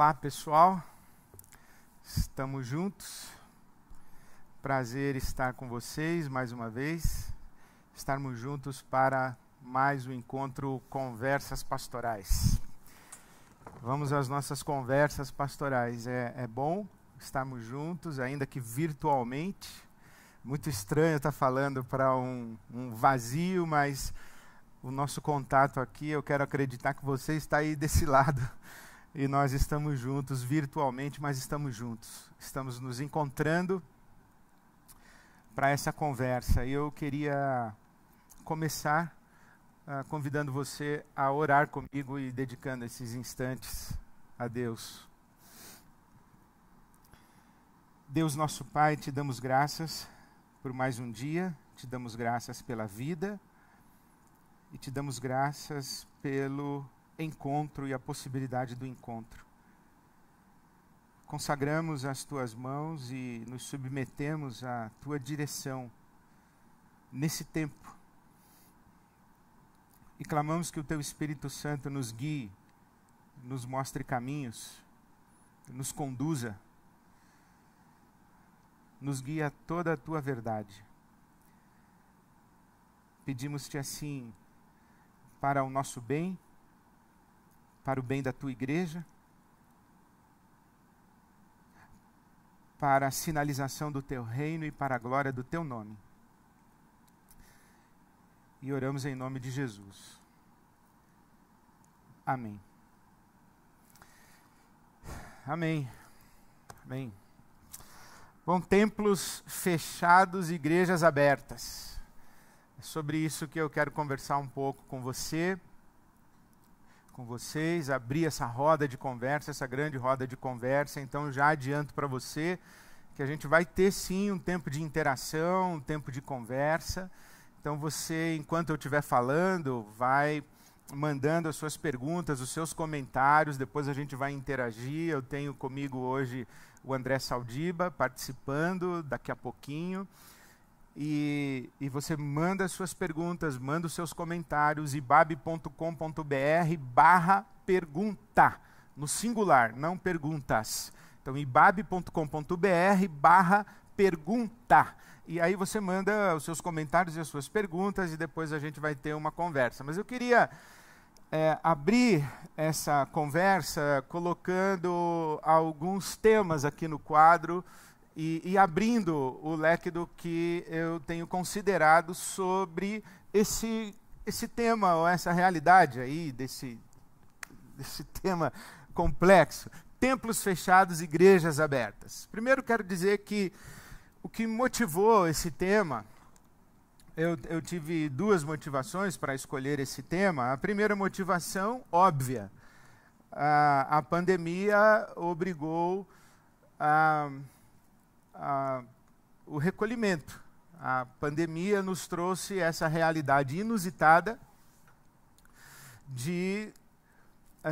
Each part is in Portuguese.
Olá, pessoal. Estamos juntos. Prazer estar com vocês mais uma vez. Estarmos juntos para mais um encontro Conversas Pastorais. Vamos às nossas conversas pastorais. É bom estarmos juntos, ainda que virtualmente. Muito estranho estar falando para um vazio, mas o nosso contato aqui, eu quero acreditar que você está aí desse lado. E nós estamos juntos virtualmente, mas estamos juntos. Estamos nos encontrando para essa conversa. E eu queria começar convidando você a orar comigo e dedicando esses instantes a Deus. Deus nosso Pai, te damos graças por mais um dia, te damos graças pela vida e te damos graças pelo encontro e a possibilidade do encontro. Consagramos as tuas mãos e nos submetemos à tua direção nesse tempo. E clamamos que o teu Espírito Santo nos guie, nos mostre caminhos, nos conduza, nos guie a toda a tua verdade. Pedimos-te assim para o nosso bem, para o bem da tua igreja, para a sinalização do teu reino e para a glória do teu nome. E oramos em nome de Jesus. Amém. Amém. Amém. Bom, templos fechados, igrejas abertas. É sobre isso que eu quero conversar um pouco com você, com vocês, abrir essa roda de conversa, essa grande roda de conversa. Então já adianto para você que a gente vai ter sim um tempo de interação, um tempo de conversa. Então você, enquanto eu estiver falando, vai mandando as suas perguntas, os seus comentários, depois a gente vai interagir. Eu tenho comigo hoje o André Saldiba participando daqui a pouquinho. E você manda as suas perguntas, manda os seus comentários, ibabe.com.br/pergunta, no singular, não perguntas. Então, ibabe.com.br/pergunta. E aí você manda os seus comentários e as suas perguntas e depois a gente vai ter uma conversa. Mas eu queria abrir essa conversa colocando alguns temas aqui no quadro e abrindo o leque do que eu tenho considerado sobre esse tema, ou essa realidade aí, desse tema complexo. Templos fechados, igrejas abertas. Primeiro quero dizer que o que motivou esse tema, eu tive duas motivações para escolher esse tema. A primeira motivação, óbvia, a pandemia obrigou o recolhimento. A pandemia nos trouxe essa realidade inusitada de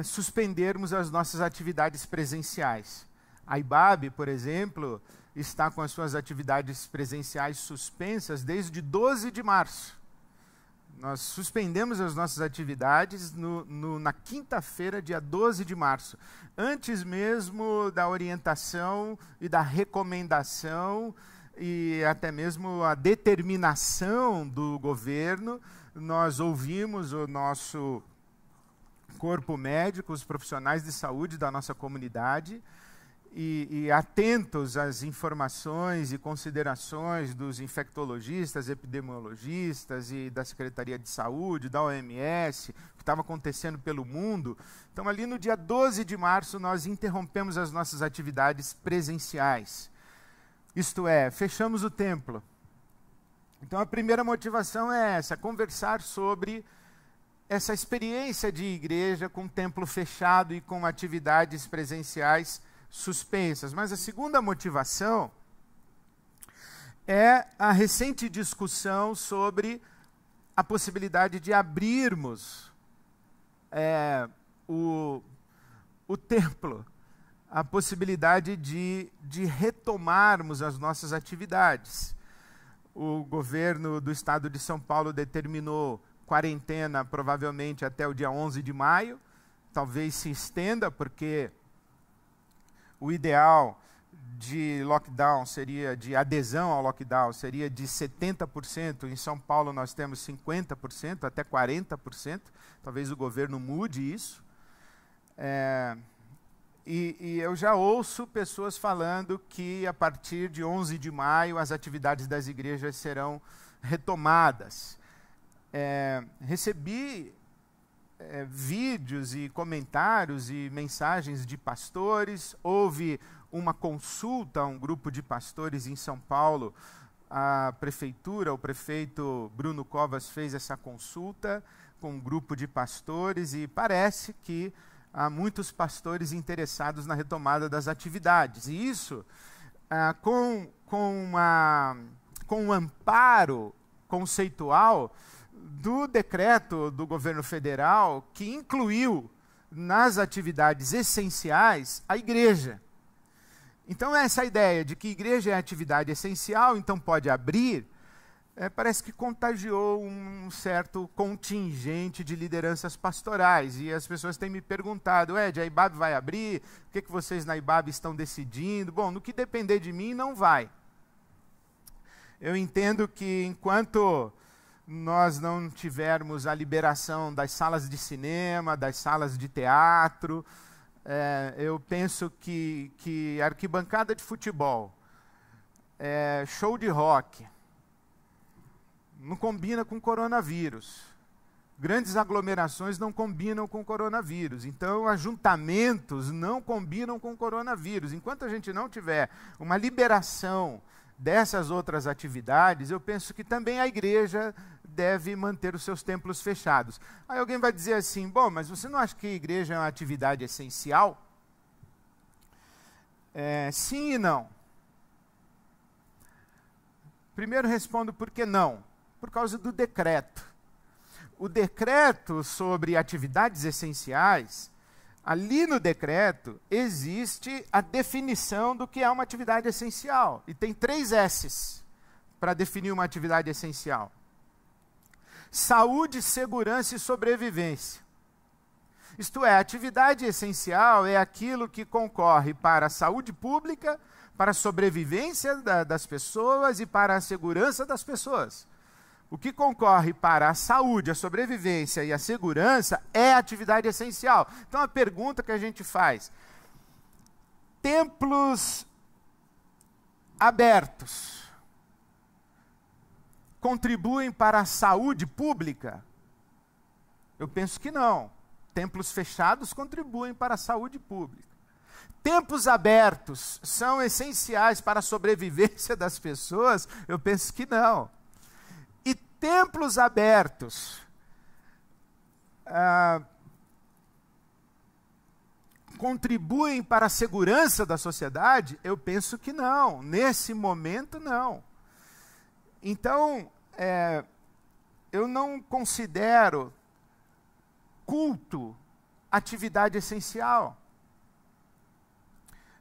suspendermos as nossas atividades presenciais. A IBAB, por exemplo, está com as suas atividades presenciais suspensas desde 12 de março. Nós suspendemos as nossas atividades na quinta-feira, dia 12 de março. Antes mesmo da orientação e da recomendação e até mesmo a determinação do governo, nós ouvimos o nosso corpo médico, os profissionais de saúde da nossa comunidade, e atentos às informações e considerações dos infectologistas, epidemiologistas e da Secretaria de Saúde, da OMS, o que estava acontecendo pelo mundo. Então, ali no dia 12 de março, nós interrompemos as nossas atividades presenciais. Isto é, fechamos o templo. Então, a primeira motivação é essa, conversar sobre essa experiência de igreja com templo fechado e com atividades presenciais suspensas. Mas a segunda motivação é a recente discussão sobre a possibilidade de abrirmos o templo, a possibilidade de retomarmos as nossas atividades. O governo do estado de São Paulo determinou quarentena provavelmente até o dia 11 de maio, talvez se estenda, porque o ideal de lockdown seria, de adesão ao lockdown, seria de 70%. Em São Paulo nós temos 50%, até 40%. Talvez o governo mude isso. E eu já ouço pessoas falando que a partir de 11 de maio as atividades das igrejas serão retomadas. Recebi vídeos e comentários e mensagens de pastores. Houve uma consulta a um grupo de pastores em São Paulo. A prefeitura, o prefeito Bruno Covas fez essa consulta com um grupo de pastores e parece que há muitos pastores interessados na retomada das atividades. E isso com um amparo conceitual do decreto do governo federal que incluiu nas atividades essenciais a igreja. Então essa ideia de que igreja é atividade essencial, então pode abrir, parece que contagiou um certo contingente de lideranças pastorais. E as pessoas têm me perguntado, Ed, a IBAB vai abrir? O que vocês na IBAB estão decidindo? Bom, no que depender de mim, não vai. Eu entendo que enquanto nós não tivermos a liberação das salas de cinema, das salas de teatro, eu penso que arquibancada de futebol, show de rock, não combina com coronavírus. Grandes aglomerações não combinam com coronavírus. Então, ajuntamentos não combinam com coronavírus. Enquanto a gente não tiver uma liberação dessas outras atividades, eu penso que também a igreja deve manter os seus templos fechados. Aí alguém vai dizer assim, bom, mas você não acha que a igreja é uma atividade essencial? Sim e não. Primeiro respondo por que não. Por causa do decreto. O decreto sobre atividades essenciais, ali no decreto existe a definição do que é uma atividade essencial. E tem 3 S's para definir uma atividade essencial: saúde, segurança e sobrevivência. Isto é, atividade essencial é aquilo que concorre para a saúde pública, para a sobrevivência das pessoas e para a segurança das pessoas. O que concorre para a saúde, a sobrevivência e a segurança é atividade essencial. Então a pergunta que a gente faz: templos abertos contribuem para a saúde pública? Eu penso que não. Templos fechados contribuem para a saúde pública. Templos abertos são essenciais para a sobrevivência das pessoas? Eu penso que não. E templos abertos contribuem para a segurança da sociedade? Eu penso que não. Nesse momento, não. Então, eu não considero culto atividade essencial.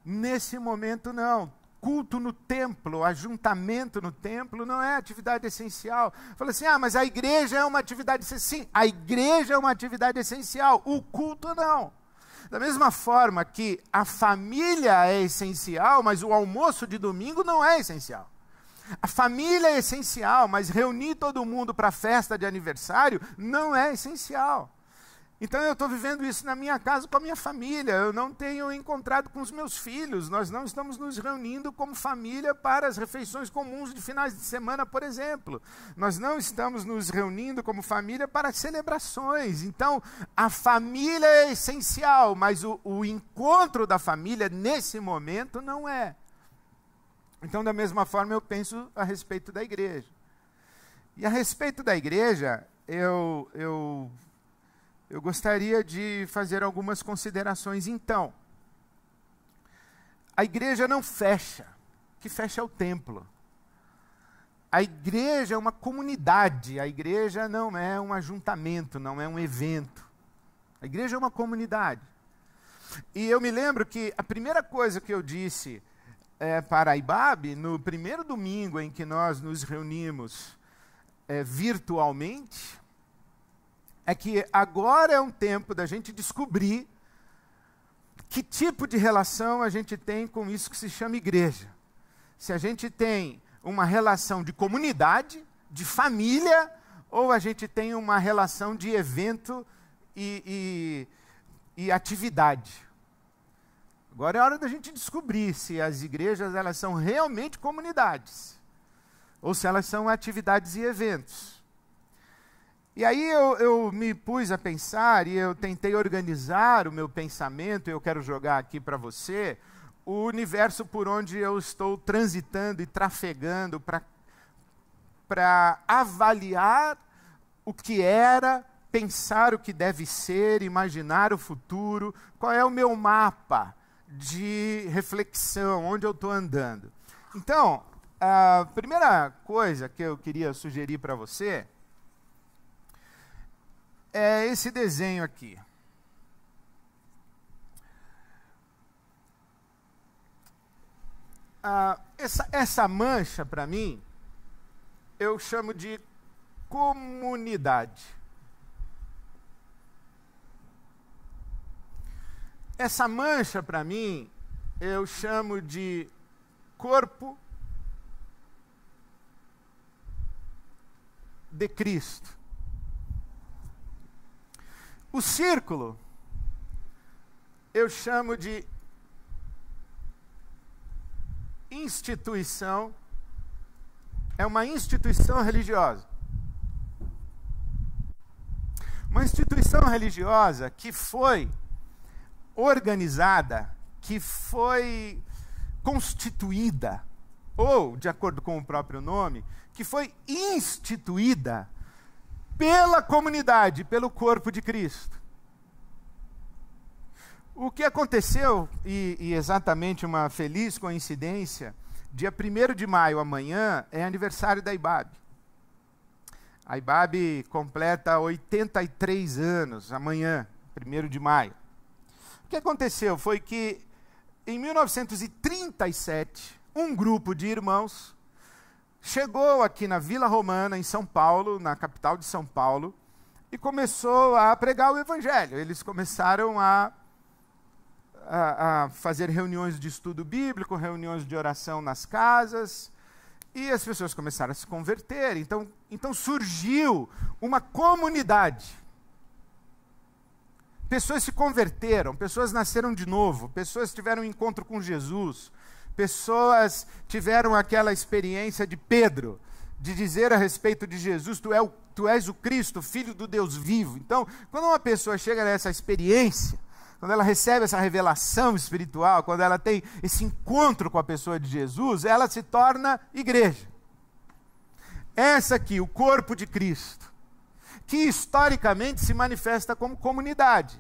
Nesse momento, não. Culto no templo, ajuntamento no templo, não é atividade essencial. Fala assim, mas a igreja é uma atividade essencial. Sim, a igreja é uma atividade essencial, o culto não. Da mesma forma que a família é essencial, mas o almoço de domingo não é essencial. A família é essencial, mas reunir todo mundo para a festa de aniversário não é essencial. Então eu estou vivendo isso na minha casa com a minha família. Eu não tenho encontrado com os meus filhos. Nós não estamos nos reunindo como família para as refeições comuns de finais de semana, por exemplo. Nós não estamos nos reunindo como família para celebrações. Então a família é essencial, mas o encontro da família nesse momento não é. Então, da mesma forma, eu penso a respeito da igreja. E a respeito da igreja, eu gostaria de fazer algumas considerações. Então, a igreja não fecha, o que fecha é o templo. A igreja é uma comunidade, a igreja não é um ajuntamento, não é um evento. A igreja é uma comunidade. E eu me lembro que a primeira coisa que eu disse para a IBAB, no primeiro domingo em que nós nos reunimos virtualmente, é que agora é um tempo da gente descobrir que tipo de relação a gente tem com isso que se chama igreja. Se a gente tem uma relação de comunidade, de família, ou a gente tem uma relação de evento e atividade. Agora é hora da gente descobrir se as igrejas elas são realmente comunidades, ou se elas são atividades e eventos. E aí eu me pus a pensar e eu tentei organizar o meu pensamento, eu quero jogar aqui para você o universo por onde eu estou transitando e trafegando para avaliar o que era, pensar o que deve ser, imaginar o futuro, qual é o meu mapa de reflexão, onde eu estou andando. Então, a primeira coisa que eu queria sugerir para você é esse desenho aqui. Essa mancha, para mim, eu chamo de comunidade. Essa mancha, para mim, eu chamo de corpo de Cristo. O círculo, eu chamo de instituição, é uma instituição religiosa. Uma instituição religiosa que foi organizada, que foi constituída, ou, de acordo com o próprio nome, que foi instituída pela comunidade, pelo corpo de Cristo. O que aconteceu, e exatamente uma feliz coincidência, dia 1º de maio, amanhã, é aniversário da IBAB. A IBAB completa 83 anos, amanhã, 1º de maio. O que aconteceu foi que, em 1937, um grupo de irmãos chegou aqui na Vila Romana, em São Paulo, na capital de São Paulo, e começou a pregar o Evangelho. Eles começaram a fazer reuniões de estudo bíblico, reuniões de oração nas casas, e as pessoas começaram a se converter. Então surgiu uma comunidade. Pessoas se converteram, pessoas nasceram de novo, pessoas tiveram um encontro com Jesus, pessoas tiveram aquela experiência de Pedro, de dizer a respeito de Jesus, tu és o Cristo, Filho do Deus vivo. Então, quando uma pessoa chega nessa experiência, quando ela recebe essa revelação espiritual, quando ela tem esse encontro com a pessoa de Jesus, ela se torna igreja. Essa aqui, o corpo de Cristo, que historicamente se manifesta como comunidade.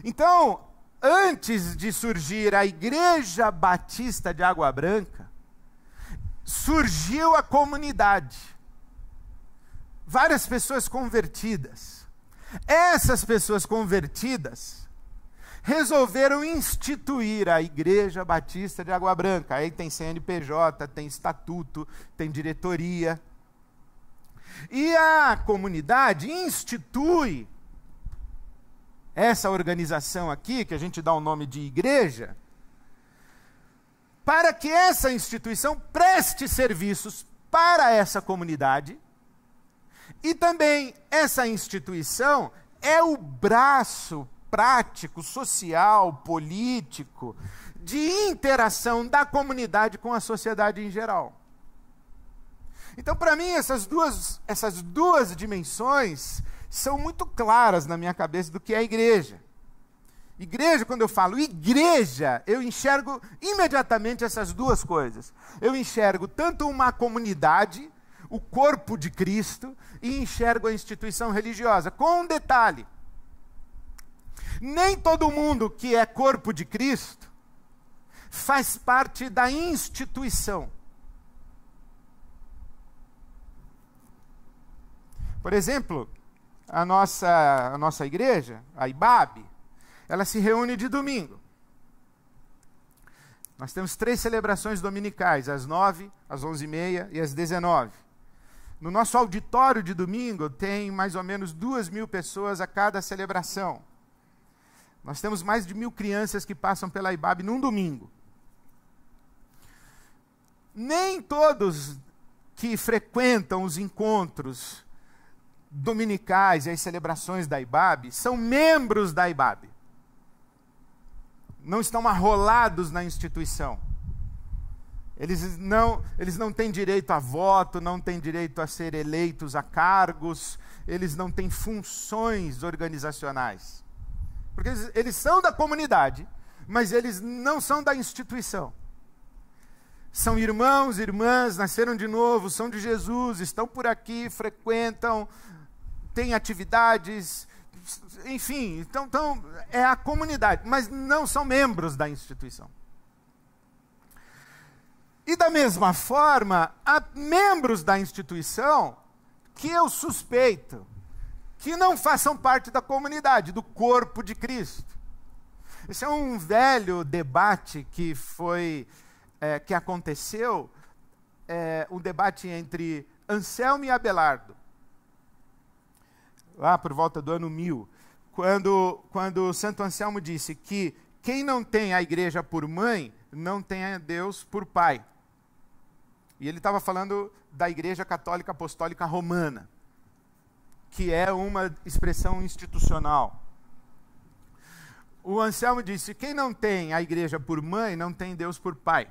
Então, antes de surgir a Igreja Batista de Água Branca, surgiu a comunidade. Várias pessoas convertidas. Essas pessoas convertidas resolveram instituir a Igreja Batista de Água Branca. Aí tem CNPJ, tem estatuto, tem diretoria. E a comunidade institui essa organização aqui, que a gente dá o nome de igreja, para que essa instituição preste serviços para essa comunidade, e também essa instituição é o braço prático, social, político, de interação da comunidade com a sociedade em geral. Então, para mim, essas duas dimensões são muito claras na minha cabeça do que é a igreja. Igreja, quando eu falo igreja, eu enxergo imediatamente essas duas coisas. Eu enxergo tanto uma comunidade, o corpo de Cristo, e enxergo a instituição religiosa. Com um detalhe: nem todo mundo que é corpo de Cristo faz parte da instituição. Por exemplo, a nossa igreja, a IBAB, ela se reúne de domingo. Nós temos 3 celebrações dominicais, às 9, às 11h30 e às 19h. No nosso auditório de domingo tem mais ou menos 2.000 pessoas a cada celebração. Nós temos mais de 1000 crianças que passam pela IBAB num domingo. Nem todos que frequentam os encontros dominicais e as celebrações da IBAB são membros da IBAB. Não estão arrolados na instituição. Eles não têm direito a voto, não têm direito a ser eleitos a cargos, eles não têm funções organizacionais. Porque eles são da comunidade, mas eles não são da instituição. São irmãos, irmãs, nasceram de novo, são de Jesus, estão por aqui, frequentam, têm atividades, enfim, então é a comunidade, mas não são membros da instituição. E da mesma forma, há membros da instituição que eu suspeito que não façam parte da comunidade, do corpo de Cristo. Esse é um velho debate que aconteceu, um debate entre Anselmo e Abelardo, lá por volta do ano 1000, quando Santo Anselmo disse que quem não tem a igreja por mãe, não tem a Deus por pai. E ele estava falando da Igreja Católica Apostólica Romana, que é uma expressão institucional. O Anselmo disse, quem não tem a igreja por mãe, não tem Deus por pai.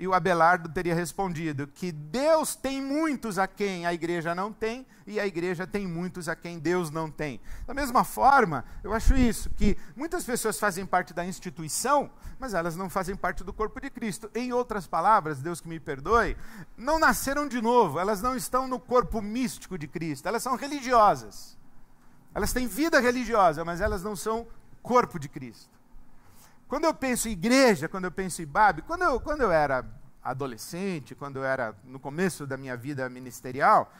E o Abelardo teria respondido que Deus tem muitos a quem a igreja não tem, e a igreja tem muitos a quem Deus não tem. Da mesma forma, eu acho isso, que muitas pessoas fazem parte da instituição, mas elas não fazem parte do corpo de Cristo. Em outras palavras, Deus que me perdoe, não nasceram de novo, elas não estão no corpo místico de Cristo, elas são religiosas. Elas têm vida religiosa, mas elas não são corpo de Cristo. Quando eu penso em igreja, quando eu penso em IBAB, quando eu era adolescente, quando eu era no começo da minha vida ministerial,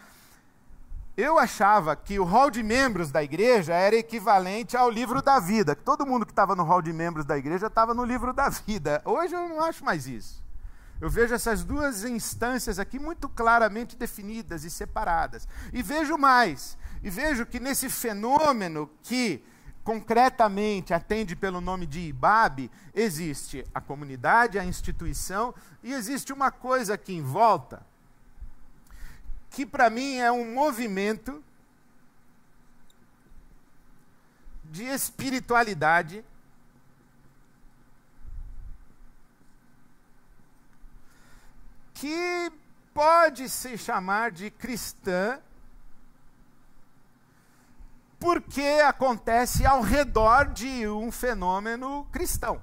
eu achava que o hall de membros da igreja era equivalente ao livro da vida. Que todo mundo que estava no hall de membros da igreja estava no livro da vida. Hoje eu não acho mais isso. Eu vejo essas duas instâncias aqui muito claramente definidas e separadas. E vejo mais. E vejo que nesse fenômeno que concretamente atende pelo nome de IBAB, existe a comunidade, a instituição, e existe uma coisa aqui em volta, que para mim é um movimento de espiritualidade que pode se chamar de cristã, porque acontece ao redor de um fenômeno cristão.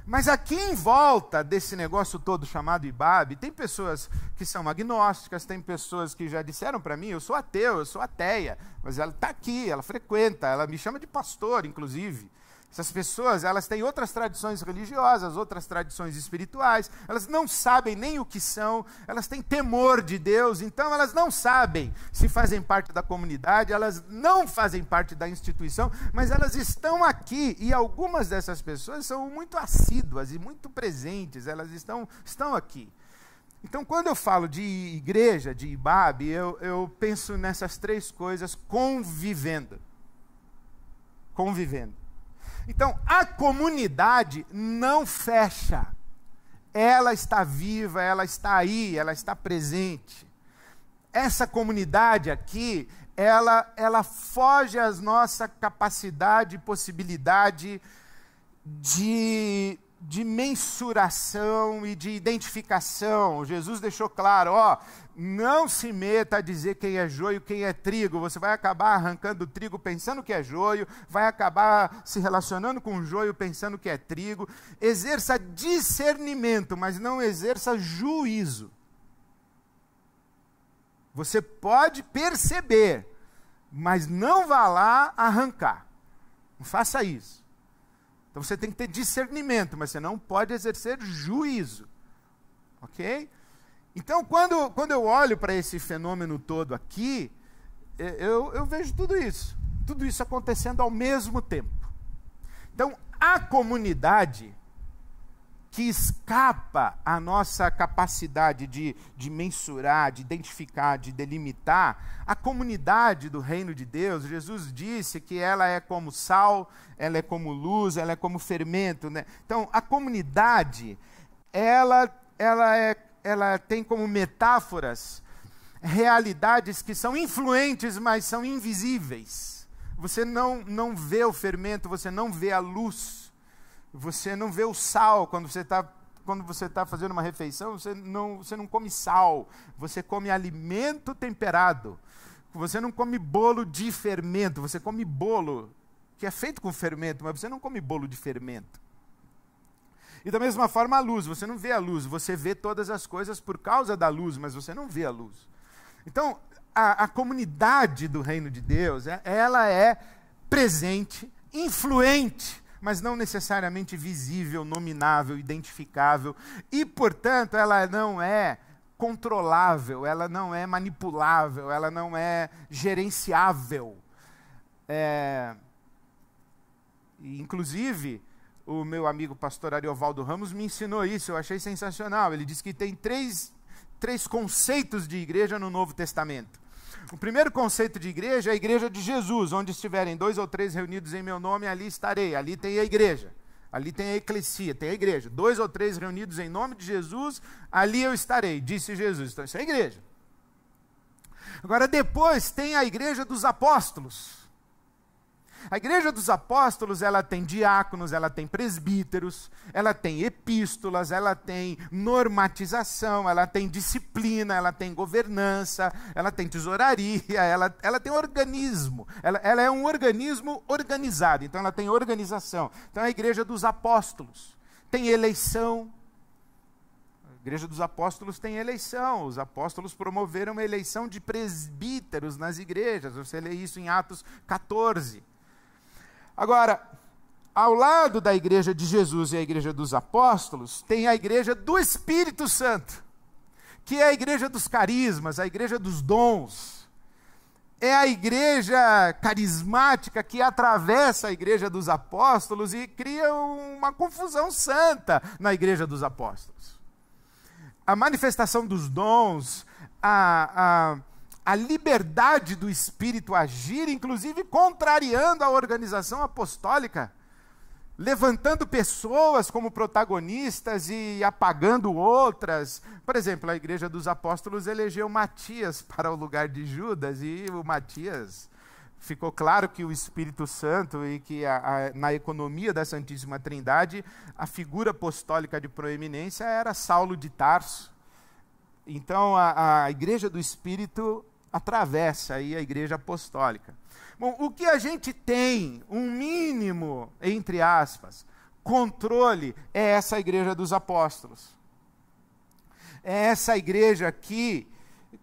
Mas aqui em volta desse negócio todo chamado IBAB, tem pessoas que são agnósticas, tem pessoas que já disseram para mim, eu sou ateu, eu sou ateia, mas ela está aqui, ela frequenta, ela me chama de pastor, inclusive. Essas pessoas, elas têm outras tradições religiosas, outras tradições espirituais, elas não sabem nem o que são, elas têm temor de Deus, então elas não sabem se fazem parte da comunidade, elas não fazem parte da instituição, mas elas estão aqui, e algumas dessas pessoas são muito assíduas e muito presentes, elas estão aqui. Então, quando eu falo de igreja, de IBAB, eu penso nessas três coisas convivendo. Então, a comunidade não fecha. Ela está viva, ela está aí, ela está presente. Essa comunidade aqui, ela foge às nossa capacidade e possibilidade de mensuração e de identificação. Jesus deixou claro, não se meta a dizer quem é joio e quem é trigo. Você vai acabar arrancando o trigo pensando que é joio, vai acabar se relacionando com o joio pensando que é trigo. Exerça discernimento, mas não exerça juízo. Você pode perceber, mas não vá lá arrancar. Não faça isso. Então você tem que ter discernimento, mas você não pode exercer juízo. Ok? Então, quando eu olho para esse fenômeno todo aqui, eu vejo tudo isso acontecendo ao mesmo tempo. Então, a comunidade que escapa à nossa capacidade de mensurar, de identificar, de delimitar, a comunidade do reino de Deus, Jesus disse que ela é como sal, ela é como luz, ela é como fermento, né? Então, a comunidade, ela tem como metáforas realidades que são influentes, mas são invisíveis. Você não vê o fermento, você não vê a luz, você não vê o sal. Quando você está fazendo uma refeição, você não come sal, você come alimento temperado. Você não come bolo de fermento, você come bolo que é feito com fermento, mas você não come bolo de fermento. E da mesma forma a luz, você não vê a luz, você vê todas as coisas por causa da luz, mas você não vê a luz. Então, a comunidade do reino de Deus, ela é presente, influente, mas não necessariamente visível, nominável, identificável, e, portanto, ela não é controlável, ela não é manipulável, ela não é gerenciável. Inclusive, o meu amigo pastor Ariovaldo Ramos me ensinou isso, eu achei sensacional. Ele disse que tem três conceitos de igreja no Novo Testamento. O primeiro conceito de igreja é a igreja de Jesus, onde estiverem 2 ou 3 reunidos em meu nome, ali estarei. Ali tem a igreja, ali tem a eclesia, tem a igreja. 2 ou 3 reunidos em nome de Jesus, ali eu estarei, disse Jesus. Então isso é a igreja. Agora depois tem a igreja dos apóstolos. A igreja dos apóstolos, ela tem diáconos, ela tem presbíteros, ela tem epístolas, ela tem normatização, ela tem disciplina, ela tem governança, ela tem tesouraria, ela tem organismo, ela é um organismo organizado, então ela tem organização. Então a igreja dos apóstolos tem eleição. A igreja dos apóstolos tem eleição, os apóstolos promoveram uma eleição de presbíteros nas igrejas, você lê isso em Atos 14. Agora, ao lado da igreja de Jesus e a igreja dos apóstolos, tem a igreja do Espírito Santo, que é a igreja dos carismas, a igreja dos dons. É a igreja carismática que atravessa a igreja dos apóstolos e cria uma confusão santa na igreja dos apóstolos. A manifestação dos dons, a liberdade do Espírito agir, inclusive contrariando a organização apostólica, levantando pessoas como protagonistas e apagando outras. Por exemplo, a igreja dos apóstolos elegeu Matias para o lugar de Judas, e o Matias, ficou claro que o Espírito Santo e que na economia da Santíssima Trindade, a figura apostólica de proeminência era Saulo de Tarso. Então a igreja do Espírito atravessa aí a igreja apostólica. Bom, o que a gente tem, um mínimo, entre aspas, controle, é essa igreja dos apóstolos. É essa igreja aqui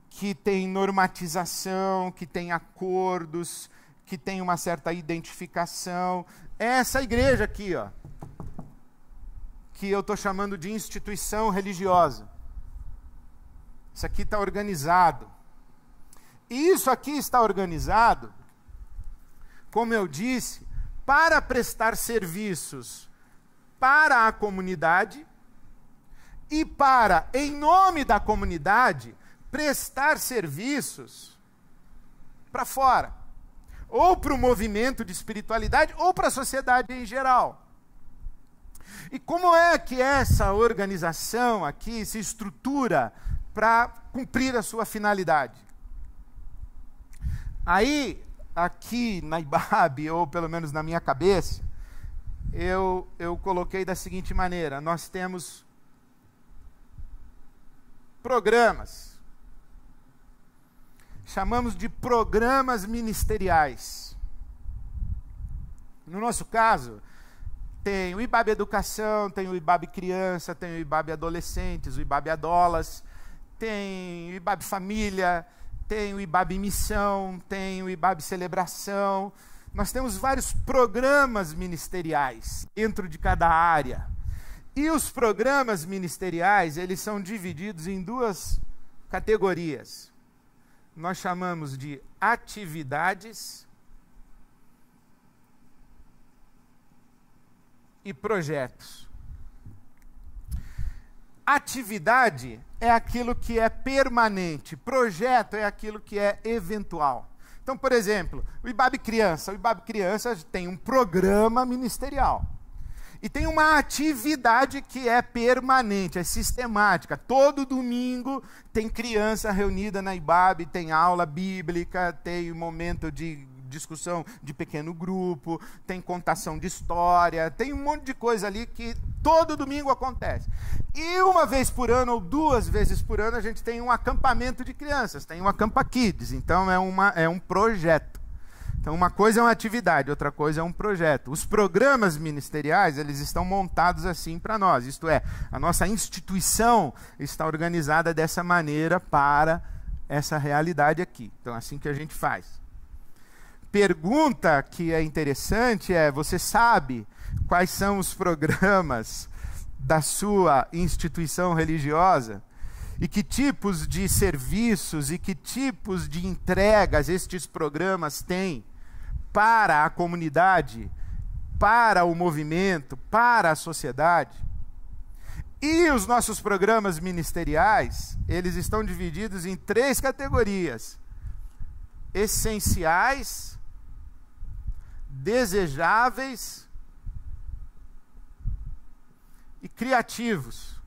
que tem normatização, que tem acordos, que tem uma certa identificação. É essa igreja aqui, ó, que eu estou chamando de instituição religiosa. Isso aqui está organizado. E isso aqui está organizado, como eu disse, para prestar serviços para a comunidade e para, em nome da comunidade, prestar serviços para fora, ou para o movimento de espiritualidade, ou para a sociedade em geral. E como é que essa organização aqui se estrutura para cumprir a sua finalidade? Aí, aqui na IBAB, ou pelo menos na minha cabeça, eu coloquei da seguinte maneira: nós temos programas, chamamos de programas ministeriais. No nosso caso, tem o IBAB Educação, tem o IBAB Criança, tem o IBAB Adolescentes, o IBAB Adolas, tem o IBAB Família, tem o IBAB Missão, tem o IBAB Celebração. Nós temos vários programas ministeriais dentro de cada área. E os programas ministeriais, eles são divididos em duas categorias. Nós chamamos de atividades e projetos. Atividade é aquilo que é permanente, projeto é aquilo que é eventual. Então, por exemplo, o IBAB Criança. O IBAB Criança tem um programa ministerial. E tem uma atividade que é permanente, é sistemática. Todo domingo tem criança reunida na IBAB, tem aula bíblica, tem momento de discussão de pequeno grupo, tem contação de história, tem um monte de coisa ali que todo domingo acontece. E uma vez por ano ou 2 vezes por ano a gente tem um acampamento de crianças, tem um Acampa Kids, então é um projeto. Então uma coisa é uma atividade, outra coisa é um projeto. Os programas ministeriais, eles estão montados assim para nós, isto é, a nossa instituição está organizada dessa maneira para essa realidade aqui. Então é assim que a gente faz. Pergunta que é interessante é: você sabe quais são os programas da sua instituição religiosa? E que tipos de serviços e que tipos de entregas estes programas têm para a comunidade, para o movimento, para a sociedade? E os nossos programas ministeriais, eles estão divididos em 3 categorias: essenciais, desejáveis e criativos.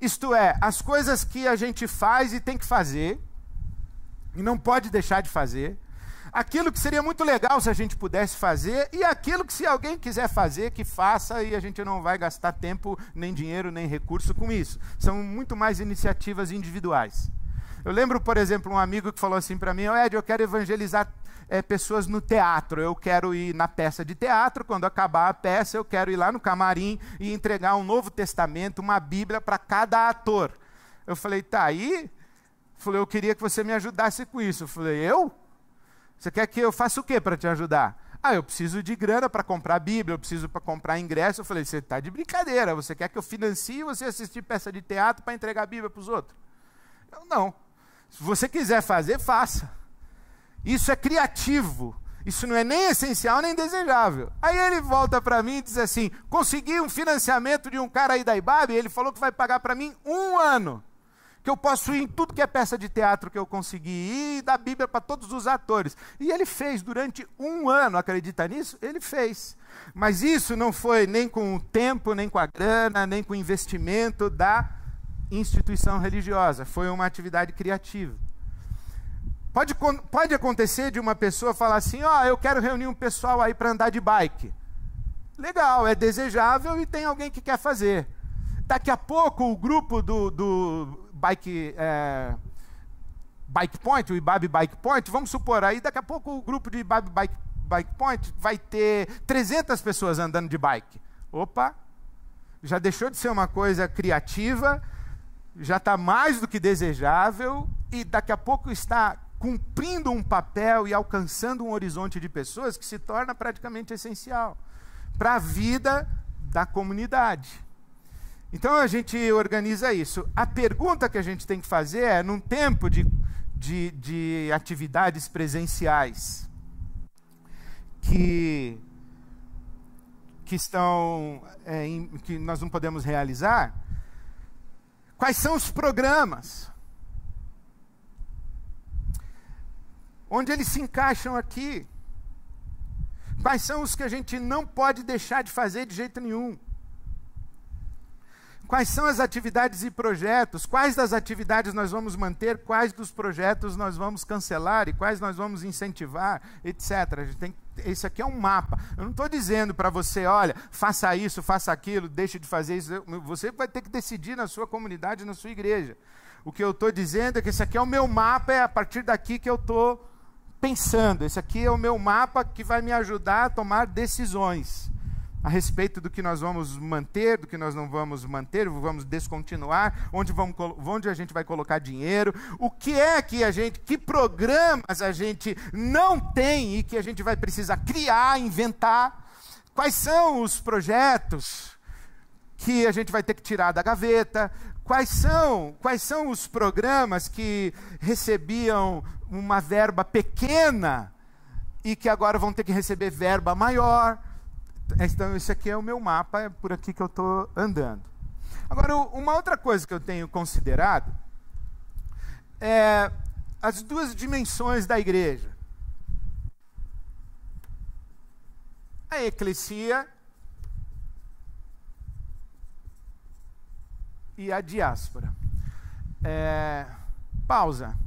Isto é, as coisas que a gente faz e tem que fazer, e não pode deixar de fazer, aquilo que seria muito legal se a gente pudesse fazer, e aquilo que, se alguém quiser fazer, que faça, e a gente não vai gastar tempo, nem dinheiro, nem recurso com isso. São muito mais iniciativas individuais. Eu lembro, por exemplo, um amigo que falou assim para mim: Ed, eu quero evangelizar pessoas no teatro, eu quero ir na peça de teatro, quando acabar a peça eu quero ir lá no camarim e entregar um Novo Testamento, uma Bíblia para cada ator. Eu falei: tá aí? Eu queria que você me ajudasse com isso. Eu falei: eu? Você quer que eu faça o quê para te ajudar? Eu preciso de grana para comprar Bíblia, eu preciso para comprar ingresso. Eu falei: você está de brincadeira, você quer que eu financie você assistir peça de teatro para entregar a Bíblia para os outros? Eu não. Se você quiser fazer, faça. Isso é criativo. Isso não é nem essencial, nem desejável. Aí ele volta para mim e diz assim: consegui um financiamento de um cara aí da IBAB, ele falou que vai pagar para mim 1 ano. Que eu posso ir em tudo que é peça de teatro que eu consegui ir, e dar Bíblia para todos os atores. E ele fez durante 1 ano, acredita nisso? Ele fez. Mas isso não foi nem com o tempo, nem com a grana, nem com o investimento da instituição religiosa. Foi uma atividade criativa. Pode acontecer de uma pessoa falar assim: eu quero reunir um pessoal aí para andar de bike. Legal, é desejável e tem alguém que quer fazer. Daqui a pouco o grupo do Bike Point, o IBAB Bike Point, vamos supor, aí daqui a pouco o grupo de IBAB Bike Point vai ter 300 pessoas andando de bike. Opa, já deixou de ser uma coisa criativa, já está mais do que desejável, e daqui a pouco está cumprindo um papel e alcançando um horizonte de pessoas que se torna praticamente essencial para a vida da comunidade. Então a gente organiza isso. A pergunta que a gente tem que fazer é: num tempo de atividades presenciais que nós não podemos realizar, quais são os programas? Onde eles se encaixam aqui? Quais são os que a gente não pode deixar de fazer de jeito nenhum? Quais são as atividades e projetos? Quais das atividades nós vamos manter? Quais dos projetos nós vamos cancelar? E quais nós vamos incentivar? Etc. Esse aqui é um mapa. Eu não estou dizendo para você: olha, faça isso, faça aquilo, deixe de fazer isso. Você vai ter que decidir na sua comunidade, na sua igreja. O que eu estou dizendo é que esse aqui é o meu mapa, é a partir daqui que eu estou pensando. Esse aqui é o meu mapa que vai me ajudar a tomar decisões a respeito do que nós vamos manter, do que nós não vamos manter, vamos descontinuar, onde a gente vai colocar dinheiro, o que é que programas a gente não tem e que a gente vai precisar criar, inventar, quais são os projetos que a gente vai ter que tirar da gaveta, quais são os programas que recebiam uma verba pequena e que agora vão ter que receber verba maior. Então, esse aqui é o meu mapa, é por aqui que eu estou andando. Agora, uma outra coisa que eu tenho considerado é as duas dimensões da igreja. A eclesia e a diáspora. Pausa.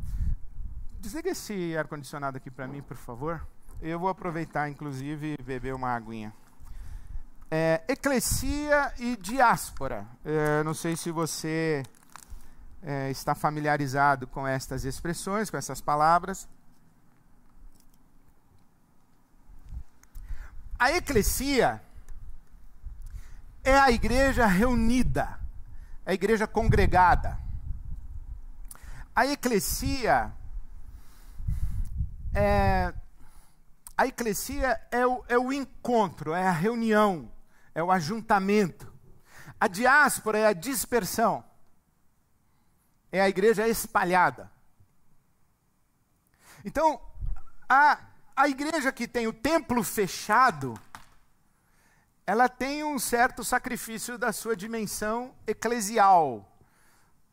Desliga esse ar-condicionado aqui para mim, por favor. Eu vou aproveitar, inclusive, e beber uma aguinha. Eclesia e diáspora. Não sei se você está familiarizado com estas expressões, com essas palavras. A eclesia é a igreja reunida, a igreja congregada. A eclesia é o encontro, é a reunião, é o ajuntamento. A diáspora é a dispersão, é a igreja espalhada. Então, a igreja que tem o templo fechado, ela tem um certo sacrifício da sua dimensão eclesial,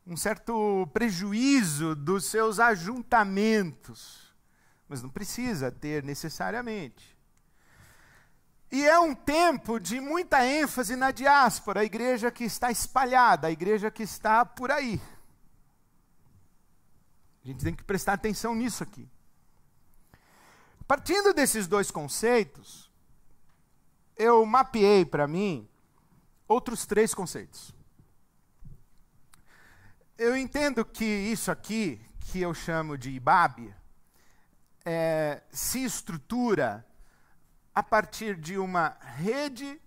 um certo prejuízo dos seus ajuntamentos, mas não precisa ter necessariamente. E é um tempo de muita ênfase na diáspora, a igreja que está espalhada, a igreja que está por aí. A gente tem que prestar atenção nisso aqui. Partindo desses dois conceitos, eu mapeei para mim outros 3 conceitos. Eu entendo que isso aqui, que eu chamo de IBAB, se estrutura a partir de uma rede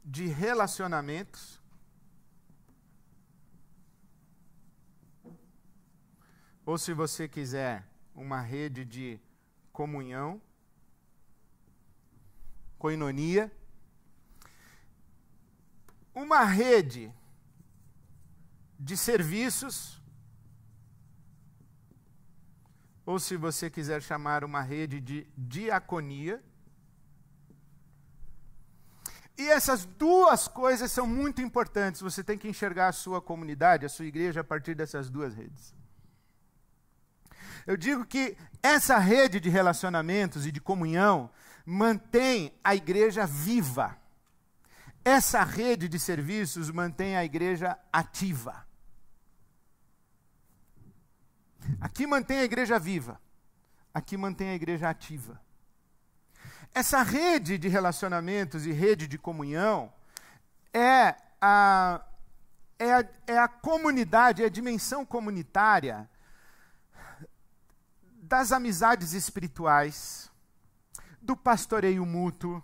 de relacionamentos ou, se você quiser, uma rede de comunhão, koinonia, uma rede de serviços, ou, se você quiser chamar, uma rede de diaconia. E essas duas coisas são muito importantes. Você tem que enxergar a sua comunidade, a sua igreja, a partir dessas duas redes. Eu digo que essa rede de relacionamentos e de comunhão mantém a igreja viva. Essa rede de serviços mantém a igreja ativa. Aqui mantém a igreja viva. Aqui mantém a igreja ativa. Essa rede de relacionamentos e rede de comunhão é a comunidade, é a dimensão comunitária das amizades espirituais, do pastoreio mútuo,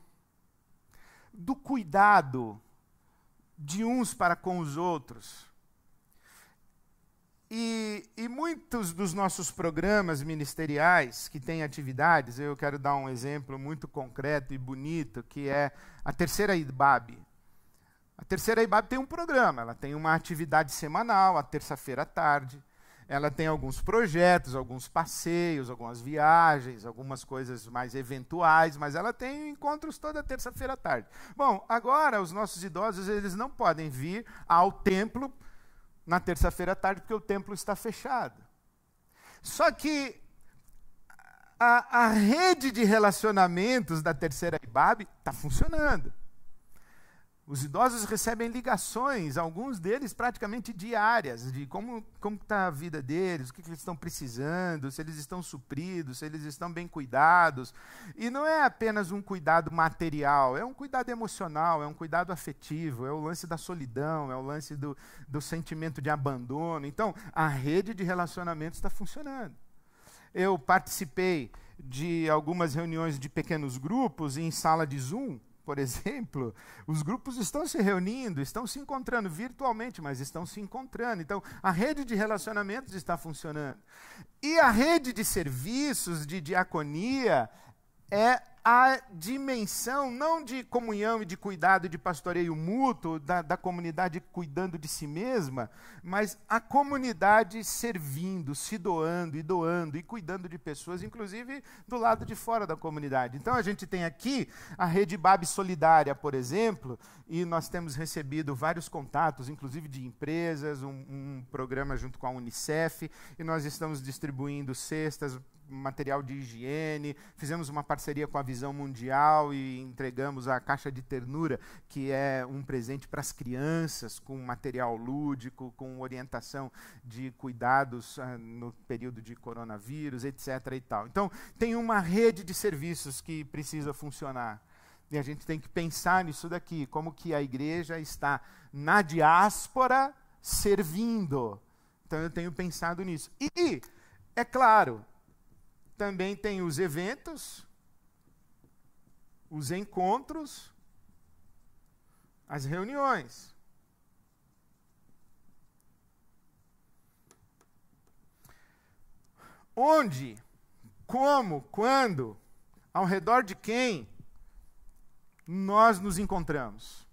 do cuidado de uns para com os outros. E muitos dos nossos programas ministeriais que têm atividades, eu quero dar um exemplo muito concreto e bonito, que é a Terceira IBAB. A Terceira IBAB tem um programa, ela tem uma atividade semanal, à terça-feira à tarde. Ela tem alguns projetos, alguns passeios, algumas viagens, algumas coisas mais eventuais, mas ela tem encontros toda terça-feira à tarde. Bom, agora os nossos idosos, eles não podem vir ao templo na terça-feira à tarde, porque o templo está fechado. Só que a rede de relacionamentos da Terceira IBAB está funcionando. Os idosos recebem ligações, alguns deles praticamente diárias, de como está a vida deles, o que eles estão precisando, se eles estão supridos, se eles estão bem cuidados. E não é apenas um cuidado material, é um cuidado emocional, é um cuidado afetivo, é o lance da solidão, é o lance do sentimento de abandono. Então, a rede de relacionamentos está funcionando. Eu participei de algumas reuniões de pequenos grupos em sala de Zoom. Por exemplo, os grupos estão se reunindo, estão se encontrando virtualmente, mas estão se encontrando. Então, a rede de relacionamentos está funcionando. E a rede de serviços, de diaconia, é a dimensão não de comunhão e de cuidado e de pastoreio mútuo, da comunidade cuidando de si mesma, mas a comunidade servindo, se doando e cuidando de pessoas, inclusive do lado de fora da comunidade. Então a gente tem aqui a Rede IBAB Solidária, por exemplo, e nós temos recebido vários contatos, inclusive de empresas, um programa junto com a Unicef, e nós estamos distribuindo cestas, material de higiene, fizemos uma parceria com a Visão Mundial e entregamos a Caixa de Ternura, que é um presente para as crianças, com material lúdico, com orientação de cuidados no período de coronavírus, etc. e tal. Então, tem uma rede de serviços que precisa funcionar. E a gente tem que pensar nisso daqui, como que a igreja está na diáspora servindo. Então, eu tenho pensado nisso. E, é claro, também tem os eventos, os encontros, as reuniões. Onde, como, quando, ao redor de quem nós nos encontramos.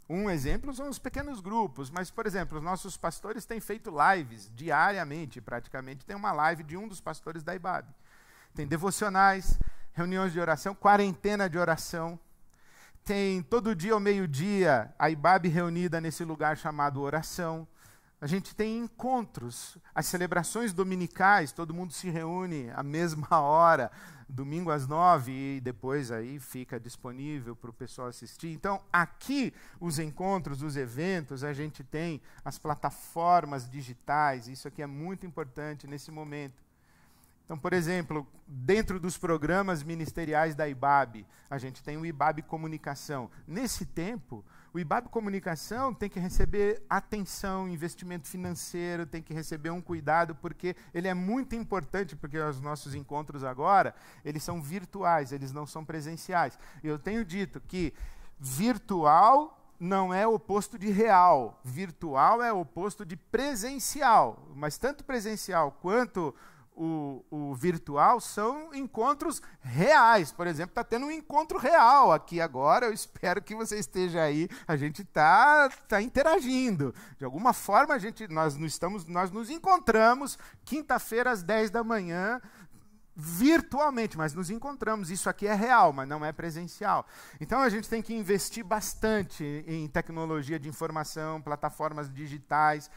Um exemplo são os pequenos grupos, mas, por exemplo, os nossos pastores têm feito lives diariamente, praticamente. Tem uma live de um dos pastores da IBAB. Tem devocionais, reuniões de oração, quarentena de oração. Tem todo dia ao meio-dia a IBAB reunida nesse lugar chamado oração. A gente tem encontros, as celebrações dominicais, todo mundo se reúne à mesma hora, domingo às 9, e depois aí fica disponível para o pessoal assistir. Então, aqui, os encontros, os eventos, a gente tem as plataformas digitais, isso aqui é muito importante nesse momento. Então, por exemplo, dentro dos programas ministeriais da IBAB, a gente tem o IBAB Comunicação. Nesse tempo, o IBAB Comunicação tem que receber atenção, investimento financeiro, tem que receber um cuidado, porque ele é muito importante, porque os nossos encontros agora, eles são virtuais, eles não são presenciais. Eu tenho dito que virtual não é oposto de real, virtual é oposto de presencial, mas tanto presencial quanto o virtual são encontros reais. Por exemplo, está tendo um encontro real aqui agora, eu espero que você esteja aí, a gente está interagindo. De alguma forma, nós nos encontramos quinta-feira às 10 da manhã, virtualmente, mas nos encontramos. Isso aqui é real, mas não é presencial. Então a gente tem que investir bastante em tecnologia de informação, plataformas digitais.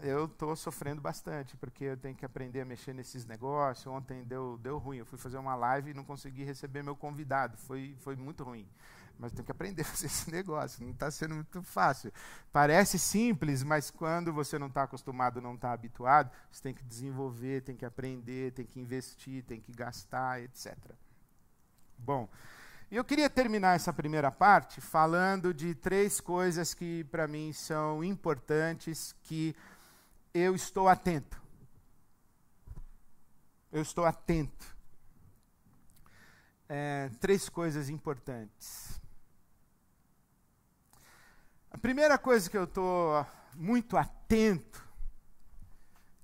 Eu estou sofrendo bastante, porque eu tenho que aprender a mexer nesses negócios. Ontem deu ruim, eu fui fazer uma live e não consegui receber meu convidado, foi muito ruim. Mas tem que aprender a fazer esse negócio, não está sendo muito fácil. Parece simples, mas quando você não está acostumado, não está habituado, você tem que desenvolver, tem que aprender, tem que investir, tem que gastar, etc. Bom, eu queria terminar essa primeira parte falando de 3 coisas que para mim são importantes, que eu estou atento. Eu estou atento. 3 coisas importantes. A primeira coisa que eu estou muito atento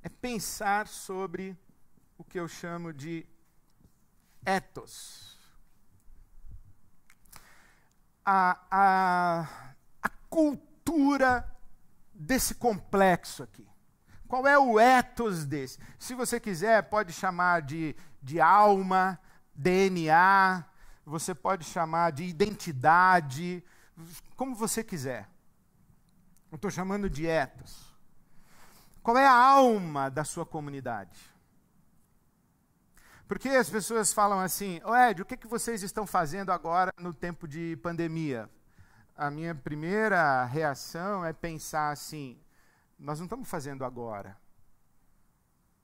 é pensar sobre o que eu chamo de ethos. A cultura desse complexo aqui. Qual é o ethos desse? Se você quiser, pode chamar de alma, DNA, você pode chamar de identidade, como você quiser. Eu estou chamando de ethos. Qual é a alma da sua comunidade? Porque as pessoas falam assim, Ed, o que vocês estão fazendo agora no tempo de pandemia? A minha primeira reação é pensar assim, nós não estamos fazendo agora.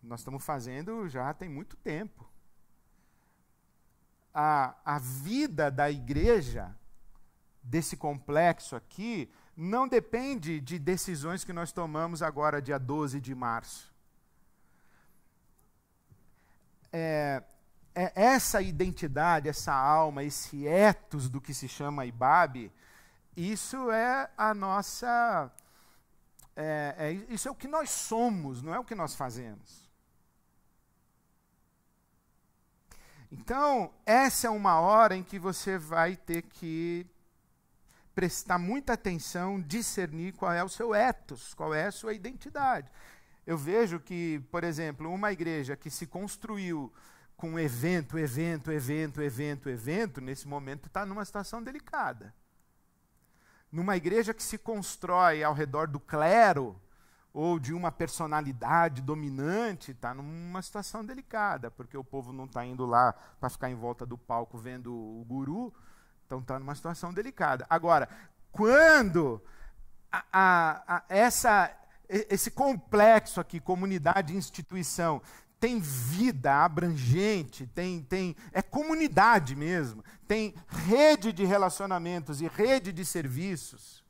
Nós estamos fazendo já tem muito tempo. A vida da igreja, desse complexo aqui, não depende de decisões que nós tomamos agora, dia 12 de março. Essa identidade, essa alma, esse ethos do que se chama IBAB, isso é a nossa... isso é o que nós somos, não é o que nós fazemos. Então, essa é uma hora em que você vai ter que prestar muita atenção, discernir qual é o seu ethos, qual é a sua identidade. Eu vejo que, por exemplo, uma igreja que se construiu com evento, nesse momento está numa situação delicada. Numa igreja que se constrói ao redor do clero, ou de uma personalidade dominante, está numa situação delicada, porque o povo não está indo lá para ficar em volta do palco vendo o guru, então está numa situação delicada. Agora, quando esse complexo aqui, comunidade e instituição, tem vida abrangente, é comunidade mesmo, tem rede de relacionamentos e rede de serviços,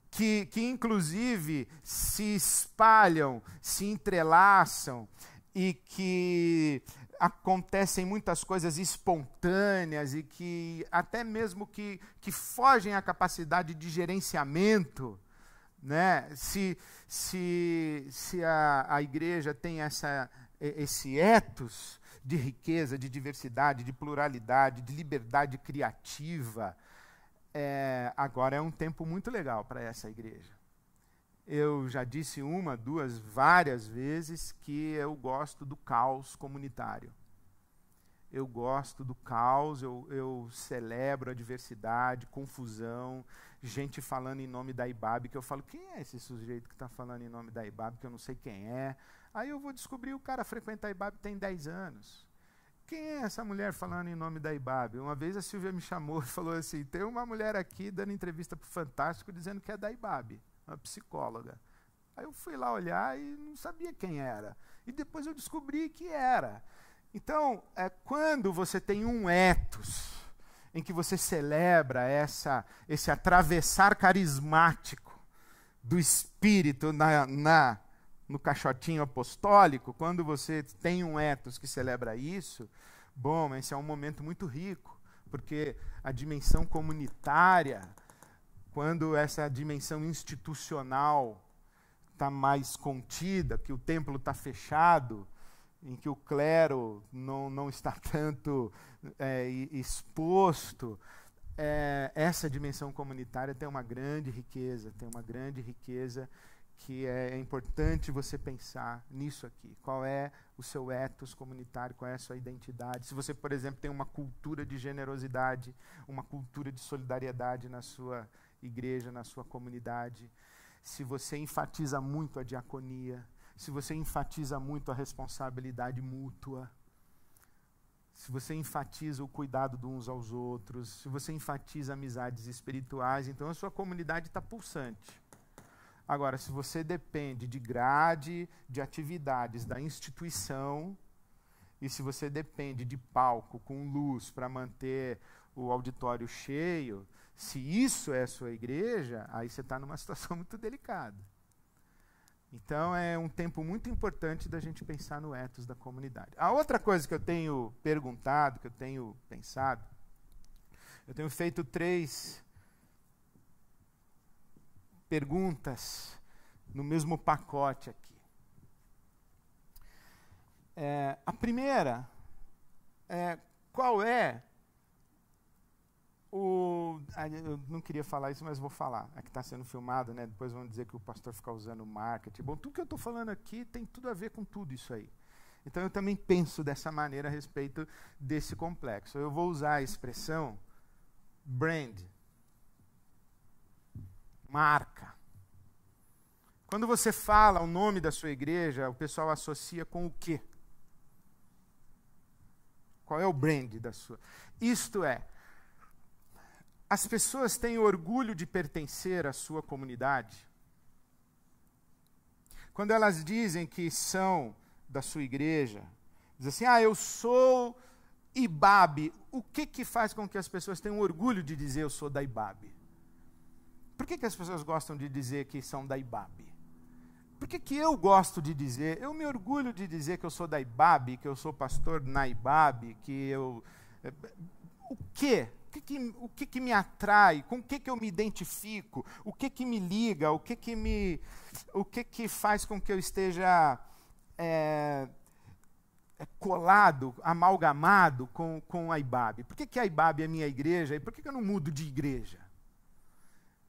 que inclusive se espalham, se entrelaçam e que acontecem muitas coisas espontâneas e que até mesmo que fogem à capacidade de gerenciamento, né? Se a igreja tem esse ethos de riqueza, de diversidade, de pluralidade, de liberdade criativa, agora é um tempo muito legal para essa igreja. Eu já disse uma, duas, várias vezes que eu gosto do caos comunitário. Eu gosto do caos, eu celebro a diversidade, confusão, gente falando em nome da IBAB, que eu falo, quem é esse sujeito que está falando em nome da IBAB, que eu não sei quem é. Aí eu vou descobrir, o cara frequenta a IBAB tem 10 anos. Quem é essa mulher falando em nome da IBAB? Uma vez a Silvia me chamou e falou assim, tem uma mulher aqui dando entrevista para o Fantástico dizendo que é da IBAB, uma psicóloga. Aí eu fui lá olhar e não sabia quem era. E depois eu descobri que era. Então, quando você tem um ethos, em que você celebra esse atravessar carismático do Espírito no caixotinho apostólico, quando você tem um ethos que celebra isso, bom, esse é um momento muito rico, porque a dimensão comunitária, quando essa dimensão institucional está mais contida, que o templo está fechado, em que o clero não está tanto exposto, essa dimensão comunitária tem uma grande riqueza, que é importante você pensar nisso aqui. Qual é o seu ethos comunitário, qual é a sua identidade? Se você, por exemplo, tem uma cultura de generosidade, uma cultura de solidariedade na sua igreja, na sua comunidade, se você enfatiza muito a diaconia, se você enfatiza muito a responsabilidade mútua, se você enfatiza o cuidado de uns aos outros, se você enfatiza amizades espirituais, então a sua comunidade está pulsante. Agora, se você depende de grade, de atividades da instituição, e se você depende de palco com luz para manter o auditório cheio, se isso é a sua igreja, aí você está numa situação muito delicada. Então, é um tempo muito importante da gente pensar no ethos da comunidade. A outra coisa que eu tenho perguntado, que eu tenho pensado, eu tenho feito 3 perguntas no mesmo pacote aqui. A primeira é, qual é eu não queria falar isso, mas vou falar. Aqui está sendo filmado, né? Depois vão dizer que o pastor fica usando marketing. Bom, tudo que eu estou falando aqui tem tudo a ver com tudo isso aí. Então eu também penso dessa maneira a respeito desse complexo. Eu vou usar a expressão brand, marca. Quando você fala o nome da sua igreja, o pessoal associa com o quê? Qual é o brand da sua? Isto é, as pessoas têm orgulho de pertencer à sua comunidade. Quando elas dizem que são da sua igreja, dizem assim, eu sou IBAB. O que faz com que as pessoas tenham orgulho de dizer eu sou da IBAB? Por que as pessoas gostam de dizer que são da IBAB? Por que eu gosto de dizer, eu me orgulho de dizer que eu sou da IBAB, que eu sou pastor na IBAB, que eu... O quê? O que me atrai? Com o que eu me identifico? O que me liga? O que faz com que eu esteja colado, amalgamado com a IBAB? Por que a IBAB é minha igreja e por que eu não mudo de igreja?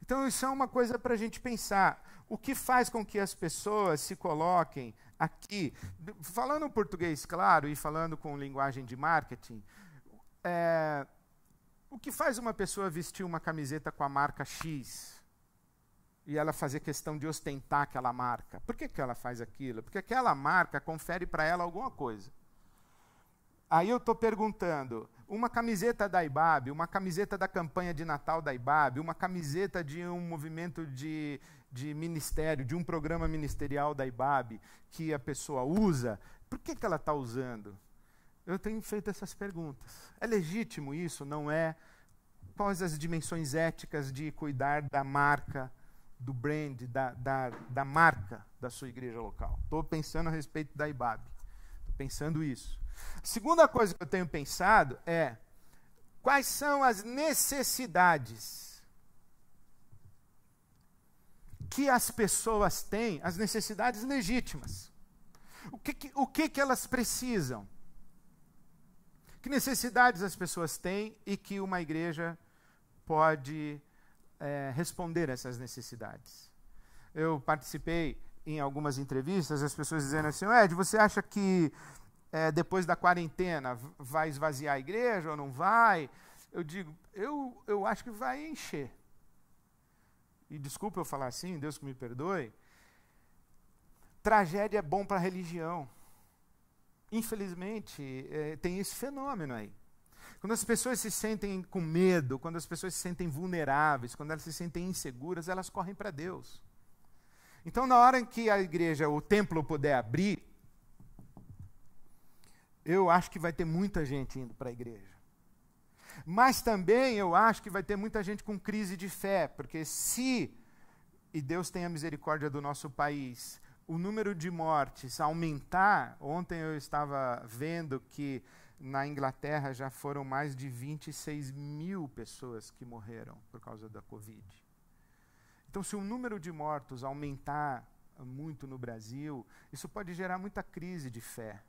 Então, isso é uma coisa para a gente pensar. O que faz com que as pessoas se coloquem aqui, falando português claro e falando com linguagem de marketing, o que faz uma pessoa vestir uma camiseta com a marca X e ela fazer questão de ostentar aquela marca? Por que ela faz aquilo? Porque aquela marca confere para ela alguma coisa. Aí eu estou perguntando, uma camiseta da IBAB, uma camiseta da campanha de Natal da IBAB, uma camiseta de um movimento de ministério, de um programa ministerial da IBAB, que a pessoa usa, por que ela está usando? Eu tenho feito essas perguntas. É legítimo isso? Não é? Quais as dimensões éticas de cuidar da marca, do brand, da marca da sua igreja local? Estou pensando a respeito da IBAB. Estou pensando isso. A segunda coisa que eu tenho pensado é quais são as necessidades que as pessoas têm, as necessidades legítimas. O que elas precisam? Que necessidades as pessoas têm e que uma igreja pode responder a essas necessidades? Eu participei em algumas entrevistas, as pessoas dizendo assim, Ed, você acha que depois da quarentena vai esvaziar a igreja ou não vai? Eu digo, eu acho que vai encher. E desculpa eu falar assim, Deus que me perdoe, tragédia é bom para a religião. Infelizmente, tem esse fenômeno aí. Quando as pessoas se sentem com medo, quando as pessoas se sentem vulneráveis, quando elas se sentem inseguras, elas correm para Deus. Então, na hora em que a igreja, o templo puder abrir, eu acho que vai ter muita gente indo para a igreja. Mas também eu acho que vai ter muita gente com crise de fé, porque e Deus tenha misericórdia do nosso país, o número de mortes aumentar, ontem eu estava vendo que na Inglaterra já foram mais de 26 mil pessoas que morreram por causa da Covid. Então, se o número de mortos aumentar muito no Brasil, isso pode gerar muita crise de fé.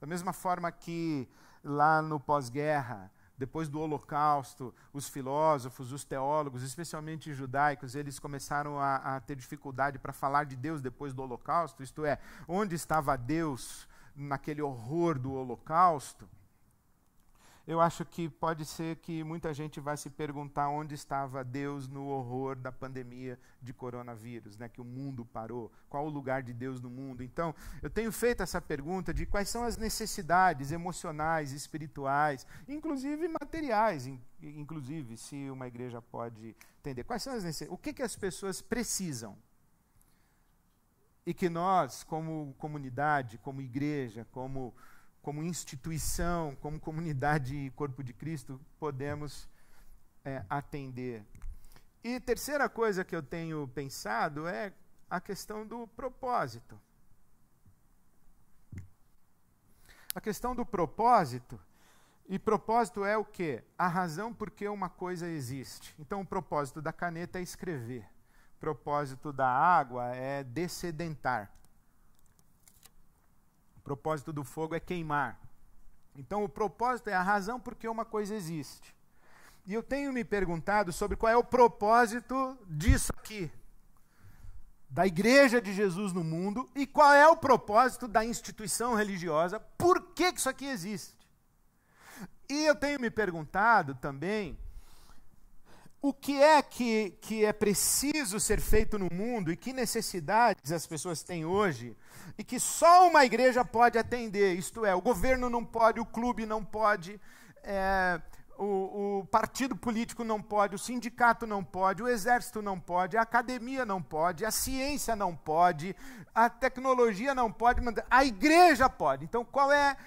Da mesma forma que lá no pós-guerra, depois do Holocausto, os filósofos, os teólogos, especialmente judaicos, eles começaram a ter dificuldade para falar de Deus depois do Holocausto, isto é, onde estava Deus naquele horror do Holocausto? Eu acho que pode ser que muita gente vai se perguntar onde estava Deus no horror da pandemia de coronavírus, né, que o mundo parou. Qual o lugar de Deus no mundo? Então, eu tenho feito essa pergunta de quais são as necessidades emocionais, espirituais, inclusive materiais, inclusive, se uma igreja pode entender. Quais são as necessidades? O que as pessoas precisam? E que nós, como comunidade, como igreja, como instituição, como comunidade e corpo de Cristo, podemos atender. E terceira coisa que eu tenho pensado é a questão do propósito. A questão do propósito, e propósito é o quê? A razão por que uma coisa existe. Então, o propósito da caneta é escrever. O propósito da água é dessedentar. O propósito do fogo é queimar. Então, o propósito é a razão por que uma coisa existe. E eu tenho me perguntado sobre qual é o propósito disso aqui, da Igreja de Jesus no mundo, e qual é o propósito da instituição religiosa, por que isso aqui existe. E eu tenho me perguntado também o que é preciso ser feito no mundo e que necessidades as pessoas têm hoje e que só uma igreja pode atender, isto é, o governo não pode, o clube não pode, o partido político não pode, o sindicato não pode, o exército não pode, a academia não pode, a ciência não pode, a tecnologia não pode, a igreja pode. Então, qual é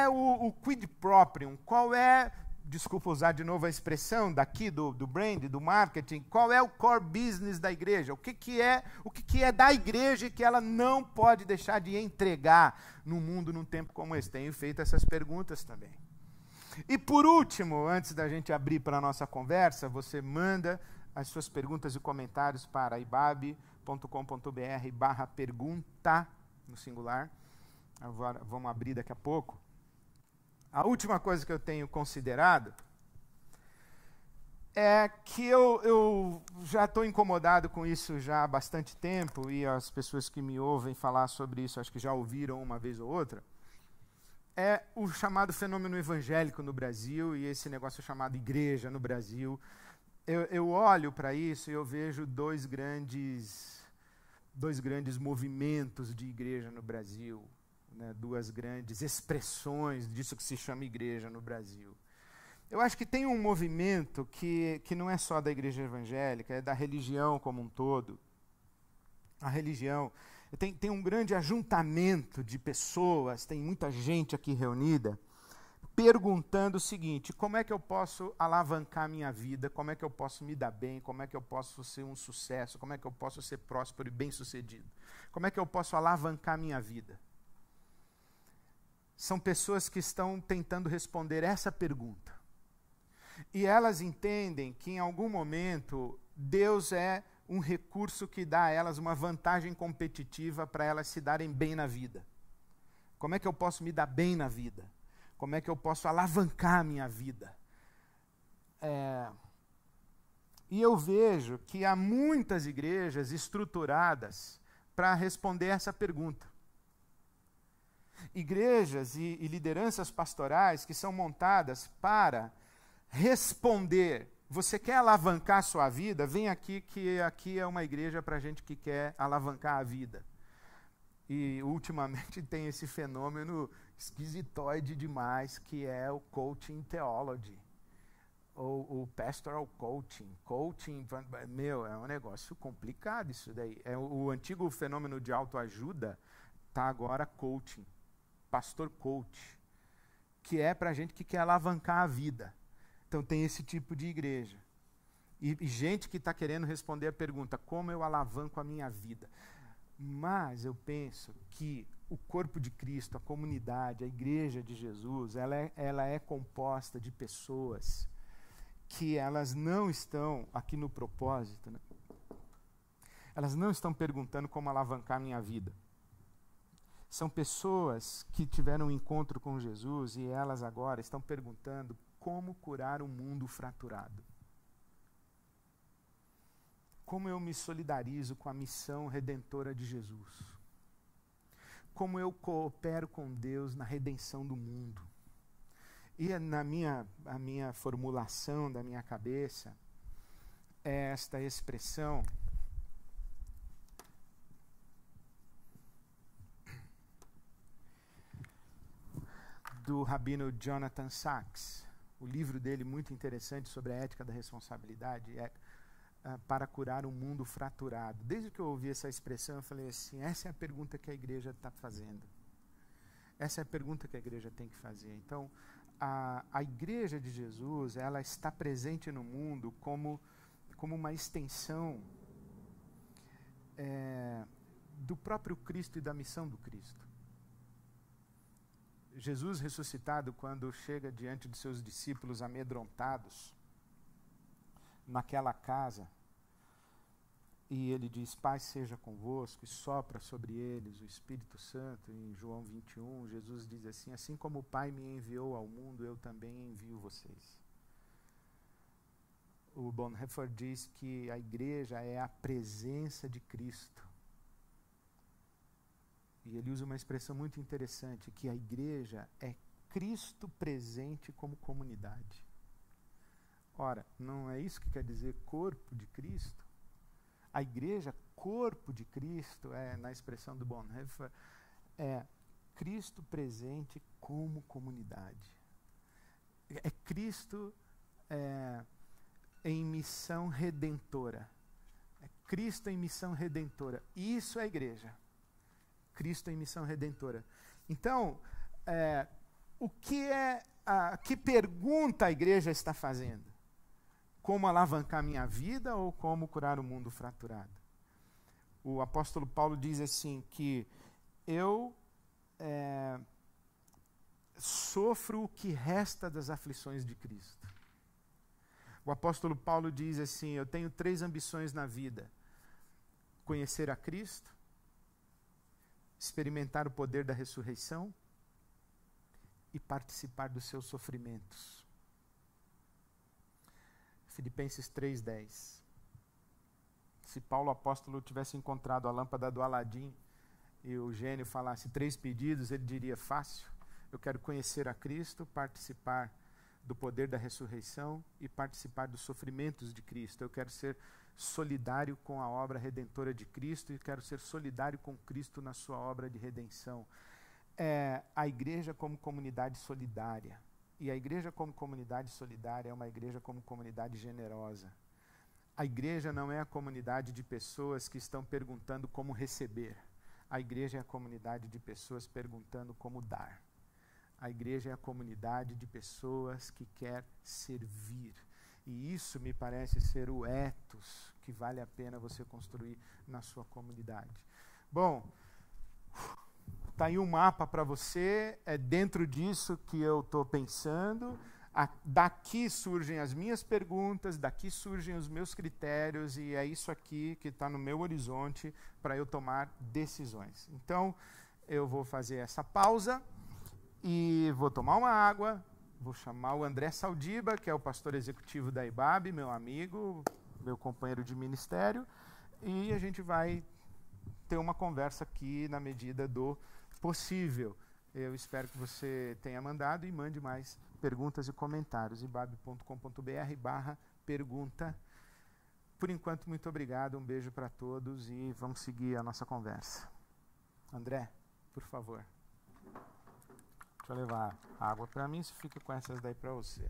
o quid proprium? Qual é, desculpa usar de novo a expressão daqui do brand, do marketing, qual é o core business da igreja? O que é da igreja e que ela não pode deixar de entregar no mundo num tempo como esse? Tenho feito essas perguntas também. E por último, antes da gente abrir para a nossa conversa, você manda as suas perguntas e comentários para ibab.com.br/pergunta, no singular, Agora, vamos abrir daqui a pouco. A última coisa que eu tenho considerado é que eu já estou incomodado com isso já há bastante tempo, e as pessoas que me ouvem falar sobre isso acho que já ouviram uma vez ou outra, é o chamado fenômeno evangélico no Brasil e esse negócio chamado igreja no Brasil. Eu olho para isso e eu vejo dois grandes movimentos de igreja no Brasil, né, duas grandes expressões disso que se chama igreja no Brasil. Eu acho que tem um movimento que não é só da igreja evangélica, é da religião como um todo. A religião tem um grande ajuntamento de pessoas, tem muita gente aqui reunida, perguntando o seguinte: como é que eu posso alavancar minha vida, como é que eu posso me dar bem, como é que eu posso ser um sucesso, como é que eu posso ser próspero e bem-sucedido, como é que eu posso alavancar minha vida? São pessoas que estão tentando responder essa pergunta. E elas entendem que em algum momento Deus é um recurso que dá a elas uma vantagem competitiva para elas se darem bem na vida. Como é que eu posso me dar bem na vida? Como é que eu posso alavancar a minha vida? E eu vejo que há muitas igrejas estruturadas para responder essa pergunta. Igrejas e lideranças pastorais que são montadas para responder: você quer alavancar a sua vida? Vem aqui, que aqui é uma igreja para gente que quer alavancar a vida. E ultimamente tem esse fenômeno esquisitoide demais, que é o coaching theology, ou o pastoral coaching. Coaching, é um negócio complicado isso daí. O antigo fenômeno de autoajuda está agora coaching, pastor coach, que é para gente que quer alavancar a vida. Então tem esse tipo de igreja. E gente que está querendo responder a pergunta: como eu alavanco a minha vida? Mas eu penso que o corpo de Cristo, a comunidade, a igreja de Jesus, ela é composta de pessoas que elas não estão aqui no propósito, né? Elas não estão perguntando como alavancar a minha vida. São pessoas que tiveram um encontro com Jesus e elas agora estão perguntando como curar um mundo fraturado. Como eu me solidarizo com a missão redentora de Jesus. Como eu coopero com Deus na redenção do mundo. E a minha formulação da minha cabeça é esta expressão do rabino Jonathan Sacks. O livro dele, muito interessante, sobre a ética da responsabilidade, é para curar um mundo fraturado. Desde que eu ouvi essa expressão, eu falei assim: essa é a pergunta que a igreja está fazendo. Essa é a pergunta que a igreja tem que fazer. Então, a igreja de Jesus, ela está presente no mundo como uma extensão do próprio Cristo e da missão do Cristo. Jesus ressuscitado, quando chega diante de seus discípulos amedrontados, naquela casa, e ele diz: paz seja convosco, e sopra sobre eles o Espírito Santo. Em João 21, Jesus diz assim: assim como o Pai me enviou ao mundo, eu também envio vocês. O Bonhoeffer diz que a igreja é a presença de Cristo. E ele usa uma expressão muito interessante, que a igreja é Cristo presente como comunidade. Ora, não é isso que quer dizer corpo de Cristo? A igreja, corpo de Cristo, na expressão do Bonhoeffer, é Cristo presente como comunidade. É Cristo em missão redentora. É Cristo em missão redentora. Isso é a igreja. Cristo em missão redentora. Então, que pergunta a igreja está fazendo? Como alavancar minha vida ou como curar o mundo fraturado? O apóstolo Paulo diz assim que eu sofro o que resta das aflições de Cristo. O apóstolo Paulo diz assim: eu tenho 3 ambições na vida: conhecer a Cristo, experimentar o poder da ressurreição e participar dos seus sofrimentos. Filipenses 3:10. Se Paulo apóstolo tivesse encontrado a lâmpada do Aladim e o gênio falasse 3 pedidos, ele diria: fácil, eu quero conhecer a Cristo, participar do poder da ressurreição e participar dos sofrimentos de Cristo. Eu quero ser solidário com a obra redentora de Cristo e quero ser solidário com Cristo na sua obra de redenção. A igreja como comunidade solidária. E a igreja como comunidade solidária é uma igreja como comunidade generosa. A igreja não é a comunidade de pessoas que estão perguntando como receber. A igreja é a comunidade de pessoas perguntando como dar. A igreja é a comunidade de pessoas que quer servir. E isso me parece ser o ethos que vale a pena você construir na sua comunidade. Bom, está aí um mapa para você, é dentro disso que eu estou pensando. Daqui surgem as minhas perguntas, daqui surgem os meus critérios, e é isso aqui que está no meu horizonte para eu tomar decisões. Então, eu vou fazer essa pausa e vou tomar uma água, vou chamar o André Saldiba, que é o pastor executivo da IBAB, meu amigo, meu companheiro de ministério, e a gente vai ter uma conversa aqui na medida do possível. Eu espero que você tenha mandado e mande mais perguntas e comentários. ibab.com.br/pergunta. Por enquanto, muito obrigado, um beijo para todos e vamos seguir a nossa conversa. André, por favor. Deixa eu levar água para mim, você fica com essas daí para você.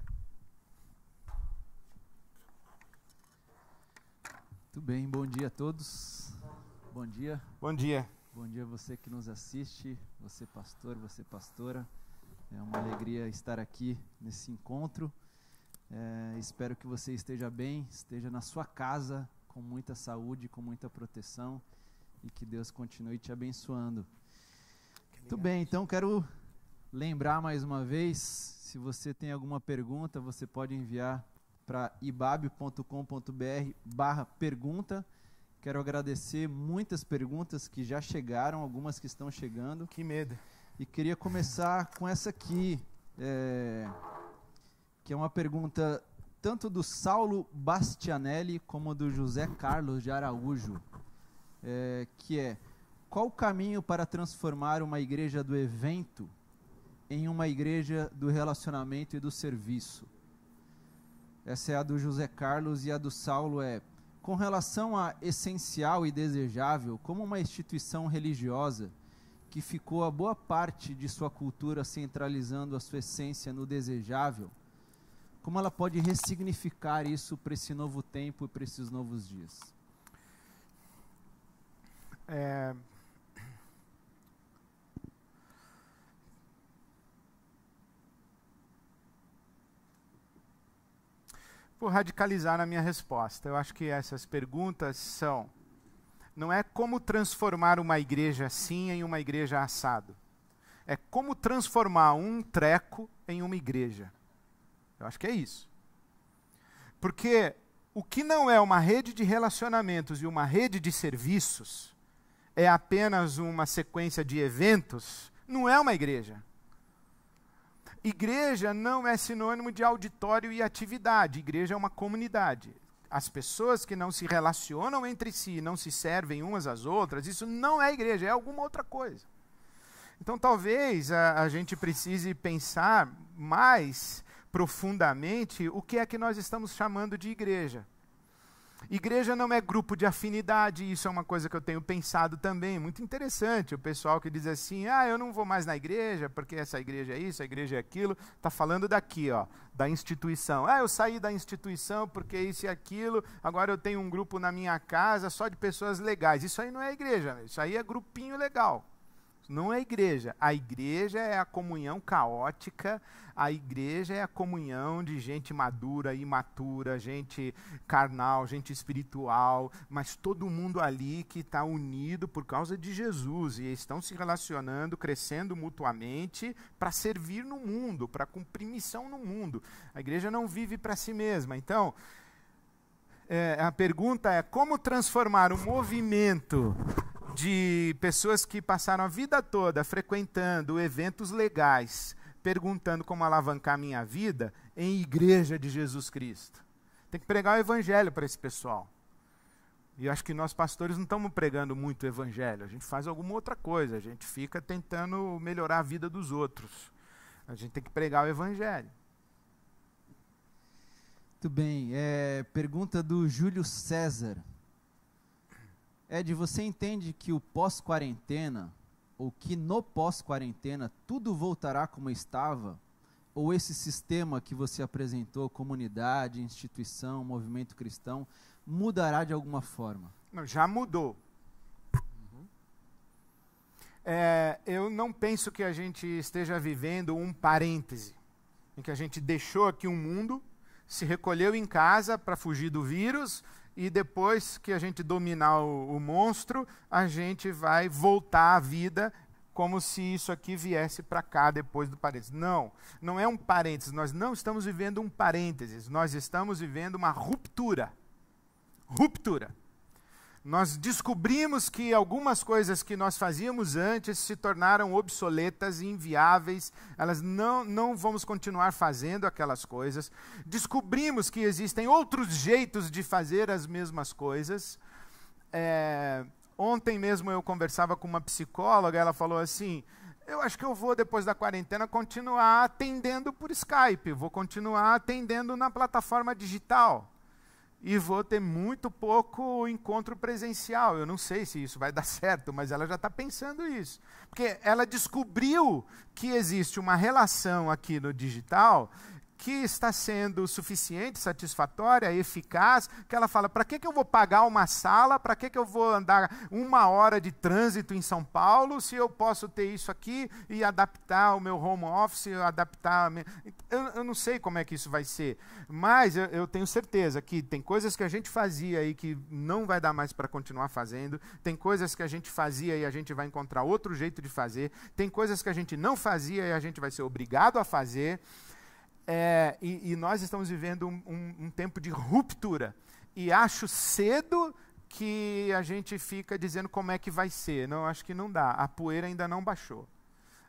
Muito bem, bom dia a todos. Bom dia. Bom dia. Bom dia a você que nos assiste, você pastor, você pastora. É uma alegria estar aqui nesse encontro. Espero que você esteja bem, esteja na sua casa, com muita saúde, com muita proteção, e que Deus continue te abençoando. Muito bem, então quero lembrar mais uma vez, se você tem alguma pergunta, você pode enviar para ibab.com.br/pergunta. Quero agradecer muitas perguntas que já chegaram, algumas que estão chegando. Que medo. E queria começar com essa aqui, que é uma pergunta tanto do Saulo Bastianelli como do José Carlos de Araújo, que é: qual o caminho para transformar uma igreja do evento em uma igreja do relacionamento e do serviço? Essa é a do José Carlos, e a do Saulo é: com relação a essencial e desejável, como uma instituição religiosa que ficou a boa parte de sua cultura centralizando a sua essência no desejável, como ela pode ressignificar isso para esse novo tempo e para esses novos dias? Vou radicalizar na minha resposta. Eu acho que essas perguntas são: não é como transformar uma igreja assim em uma igreja assado. É como transformar um treco em uma igreja. Eu acho que é isso. Porque o que não é uma rede de relacionamentos e uma rede de serviços, é apenas uma sequência de eventos, não é uma igreja. Igreja não é sinônimo de auditório e atividade. Igreja é uma comunidade. As pessoas que não se relacionam entre si, não se servem umas às outras, isso não é igreja, é alguma outra coisa. Então talvez a gente precise pensar mais profundamente o que é que nós estamos chamando de igreja. Igreja não é grupo de afinidade, isso é uma coisa que eu tenho pensado também, muito interessante. O pessoal que diz assim: eu não vou mais na igreja, porque essa igreja é isso, a igreja é aquilo. Está falando daqui, da instituição. Eu saí da instituição porque isso e aquilo, agora eu tenho um grupo na minha casa só de pessoas legais. Isso aí não é igreja, isso aí é grupinho legal. Não é igreja. A igreja é a comunhão caótica, a igreja é a comunhão de gente madura, imatura, gente carnal, gente espiritual, mas todo mundo ali que está unido por causa de Jesus e estão se relacionando, crescendo mutuamente para servir no mundo, para cumprir missão no mundo. A igreja não vive para si mesma. Então, a pergunta é: como transformar o movimento de pessoas que passaram a vida toda frequentando eventos legais, perguntando como alavancar a minha vida em igreja de Jesus Cristo. Tem que pregar o evangelho para esse pessoal. E eu acho que nós pastores não estamos pregando muito o evangelho, a gente faz alguma outra coisa, a gente fica tentando melhorar a vida dos outros. A gente tem que pregar o evangelho. Muito bem. Pergunta do Júlio César. Ed, você entende que o pós-quarentena, ou que no pós-quarentena, tudo voltará como estava? Ou esse sistema que você apresentou, comunidade, instituição, movimento cristão, mudará de alguma forma? Não, já mudou. Eu não penso que a gente esteja vivendo um parêntese, em que a gente deixou aqui um mundo, se recolheu em casa para fugir do vírus, e depois que a gente dominar o monstro, a gente vai voltar à vida como se isso aqui viesse para cá depois do parênteses. Não, não é um parênteses, nós não estamos vivendo um parênteses, nós estamos vivendo uma ruptura. Ruptura. Nós descobrimos que algumas coisas que nós fazíamos antes se tornaram obsoletas e inviáveis, elas não vamos continuar fazendo aquelas coisas. Descobrimos que existem outros jeitos de fazer as mesmas coisas. Ontem mesmo eu conversava com uma psicóloga, ela falou assim, eu acho que eu vou, depois da quarentena, continuar atendendo por Skype, vou continuar atendendo na plataforma digital. E vou ter muito pouco encontro presencial. Eu não sei se isso vai dar certo, mas ela já está pensando isso. Porque ela descobriu que existe uma relação aqui no digital que está sendo suficiente, satisfatória, eficaz, que ela fala, para que eu vou pagar uma sala, para que eu vou andar 1 hora de trânsito em São Paulo, se eu posso ter isso aqui e adaptar o meu home office, adaptar... Eu não sei como é que isso vai ser, mas eu tenho certeza que tem coisas que a gente fazia aí que não vai dar mais para continuar fazendo, tem coisas que a gente fazia e a gente vai encontrar outro jeito de fazer, tem coisas que a gente não fazia e a gente vai ser obrigado a fazer. E nós estamos vivendo um tempo de ruptura. E acho cedo que a gente fica dizendo como é que vai ser. Não, acho que não dá. A poeira ainda não baixou.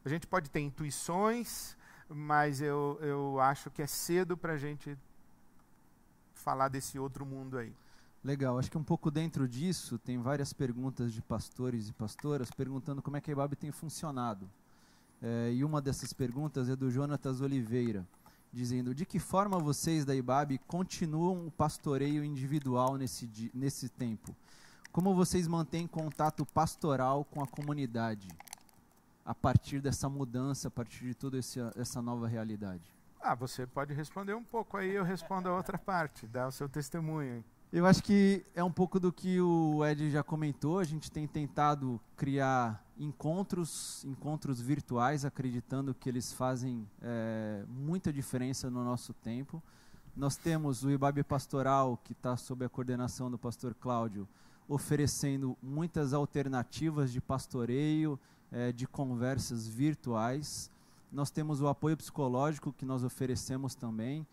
A gente pode ter intuições, mas eu acho que é cedo para a gente falar desse outro mundo aí. Legal. Acho que um pouco dentro disso, tem várias perguntas de pastores e pastoras perguntando como é que a IBAB tem funcionado. E uma dessas perguntas é do Jonatas Oliveira, dizendo, de que forma vocês da IBAB continuam o pastoreio individual nesse tempo? Como vocês mantêm contato pastoral com a comunidade a partir dessa mudança, a partir de toda essa nova realidade? Você pode responder um pouco aí, eu respondo a outra parte, dá o seu testemunho. Eu acho que é um pouco do que o Ed já comentou. A gente tem tentado criar encontros virtuais, acreditando que eles fazem muita diferença no nosso tempo. Nós temos o IBAB Pastoral, que está sob a coordenação do pastor Cláudio, oferecendo muitas alternativas de pastoreio, de conversas virtuais. Nós temos o apoio psicológico, que nós oferecemos também.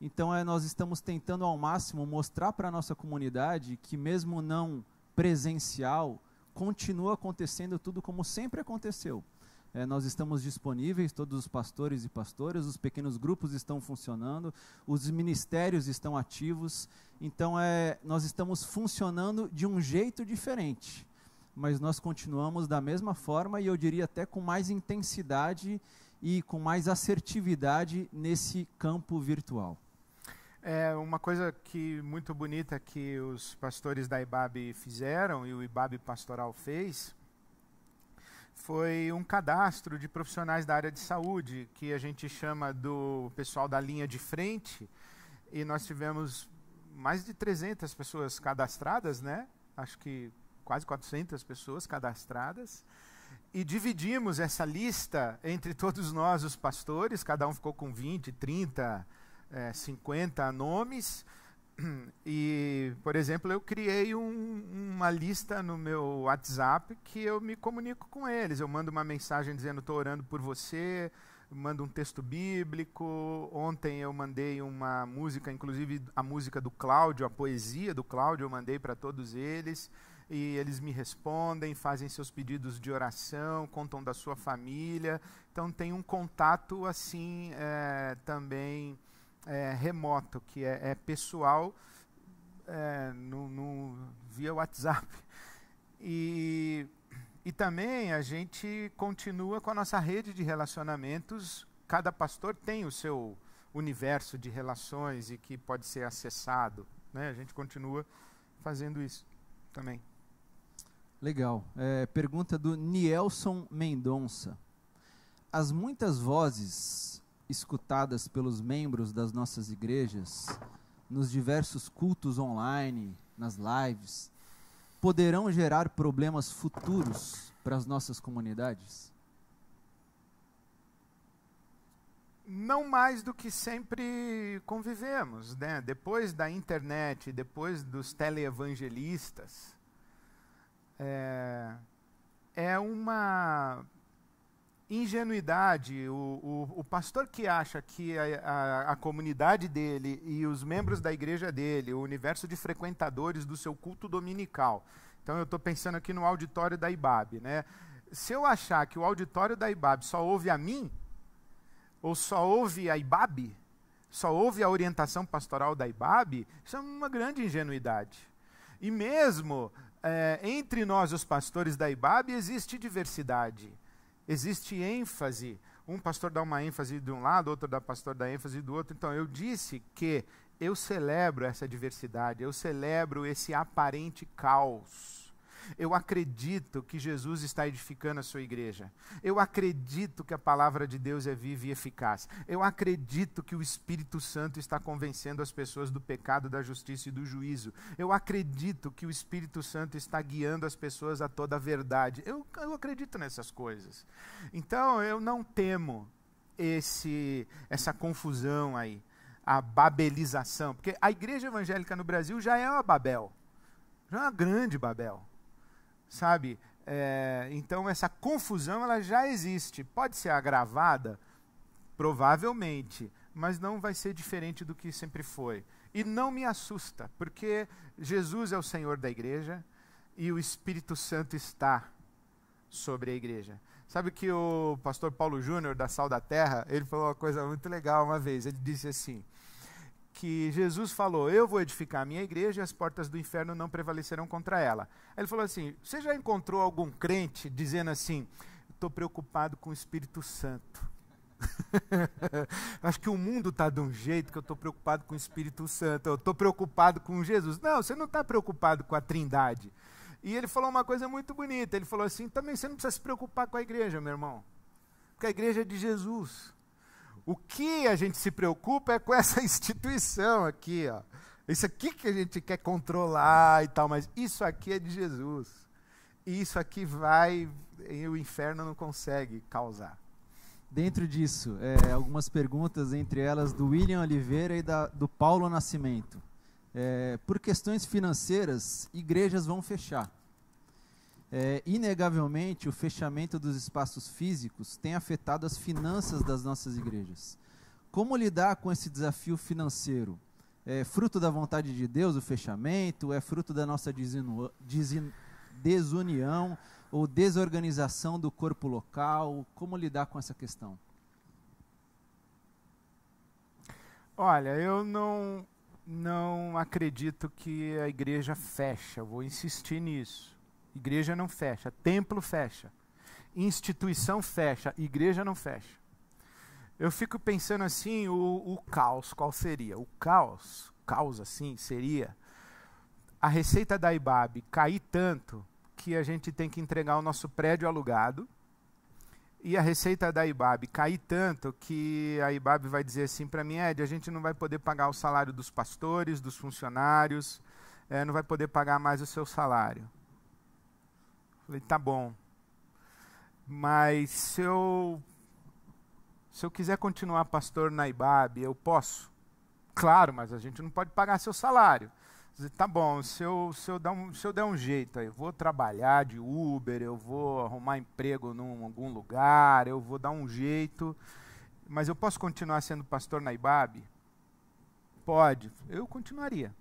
Então, nós estamos tentando ao máximo mostrar para a nossa comunidade que, mesmo não presencial, continua acontecendo tudo como sempre aconteceu. Nós estamos disponíveis, todos os pastores e pastoras, os pequenos grupos estão funcionando, os ministérios estão ativos. Então, nós estamos funcionando de um jeito diferente, mas nós continuamos da mesma forma e eu diria até com mais intensidade e com mais assertividade nesse campo virtual. Uma coisa muito bonita que os pastores da IBAB fizeram e o IBAB Pastoral fez foi um cadastro de profissionais da área de saúde, que a gente chama do pessoal da linha de frente, e nós tivemos mais de 300 pessoas cadastradas, né? Acho que quase 400 pessoas cadastradas, e dividimos essa lista entre todos nós, os pastores, cada um ficou com 20, 30, 50 nomes. E, por exemplo, eu criei uma lista no meu WhatsApp que eu me comunico com eles. Eu mando uma mensagem dizendo, estou orando por você, mando um texto bíblico. Ontem eu mandei uma música, inclusive a música do Cláudio, a poesia do Cláudio, eu mandei para todos eles. e eles me respondem, fazem seus pedidos de oração, contam da sua família. Então tem um contato assim também remoto, que é pessoal, via WhatsApp. E também a gente continua com a nossa rede de relacionamentos. Cada pastor tem o seu universo de relações e que pode ser acessado, né? A gente continua fazendo isso também. Legal. Pergunta do Nielson Mendonça. As muitas vozes escutadas pelos membros das nossas igrejas, nos diversos cultos online, nas lives, poderão gerar problemas futuros para as nossas comunidades? Não mais do que sempre convivemos, né? Depois da internet, depois dos teleevangelistas, é uma ingenuidade. O pastor que acha que a comunidade dele e os membros da igreja dele, o universo de frequentadores do seu culto dominical, então eu estou pensando aqui no auditório da IBAB, né? Se eu achar que o auditório da IBAB só ouve a mim, ou só ouve a IBAB, só ouve a orientação pastoral da IBAB, isso é uma grande ingenuidade. E mesmo entre nós, os pastores da IBAB, existe diversidade, existe ênfase. Um pastor dá uma ênfase de um lado, outro pastor dá ênfase do outro. Então eu disse que eu celebro essa diversidade, eu celebro esse aparente caos. Eu acredito que Jesus está edificando a sua igreja. Eu acredito que a palavra de Deus é viva e eficaz. Eu acredito que o Espírito Santo está convencendo as pessoas do pecado, da justiça e do juízo. Eu acredito que o Espírito Santo está guiando as pessoas a toda a verdade. Eu acredito nessas coisas. Então eu não temo essa confusão aí, a babelização. Porque a igreja evangélica no Brasil já é uma Babel. Já é uma grande Babel. Sabe? Então essa confusão ela já existe. Pode ser agravada? Provavelmente. Mas não vai ser diferente do que sempre foi. E não me assusta, porque Jesus é o Senhor da igreja e o Espírito Santo está sobre a igreja. Sabe que o pastor Paulo Júnior, da Sal da Terra, ele falou uma coisa muito legal uma vez. Ele disse assim, que Jesus falou, eu vou edificar a minha igreja e as portas do inferno não prevalecerão contra ela. Aí ele falou assim, você já encontrou algum crente dizendo assim, estou preocupado com o Espírito Santo. Acho que o mundo está de um jeito que eu estou preocupado com o Espírito Santo, eu estou preocupado com Jesus. Não, você não está preocupado com a Trindade. E ele falou uma coisa muito bonita, ele falou assim, também você não precisa se preocupar com a igreja, meu irmão, porque a igreja é de Jesus. O que a gente se preocupa é com essa instituição aqui, ó. Isso aqui que a gente quer controlar e tal, mas isso aqui é de Jesus. E isso aqui o inferno não consegue causar. Dentro disso, algumas perguntas, entre elas do William Oliveira e do Paulo Nascimento. Por questões financeiras, igrejas vão fechar. Inegavelmente, o fechamento dos espaços físicos tem afetado as finanças das nossas igrejas. Como lidar com esse desafio financeiro? É fruto da vontade de Deus o fechamento? É fruto da nossa desunião ou desorganização do corpo local? Como lidar com essa questão? Olha, eu não acredito que a igreja fecha, vou insistir nisso. Igreja não fecha, templo fecha, instituição fecha, igreja não fecha. Eu fico pensando assim, o caos, qual seria? O caos assim, seria a receita da IBAB cair tanto que a gente tem que entregar o nosso prédio alugado, e a receita da IBAB cair tanto que a IBAB vai dizer assim para mim, Ed, a gente não vai poder pagar o salário dos pastores, dos funcionários, não vai poder pagar mais o seu salário. Falei, tá bom, mas se eu quiser continuar pastor na IBAB, eu posso? Claro, mas a gente não pode pagar seu salário. Falei, tá bom, se eu der um jeito, aí, eu vou trabalhar de Uber, eu vou arrumar emprego em algum lugar, eu vou dar um jeito, mas eu posso continuar sendo pastor na IBAB? Pode, eu continuaria.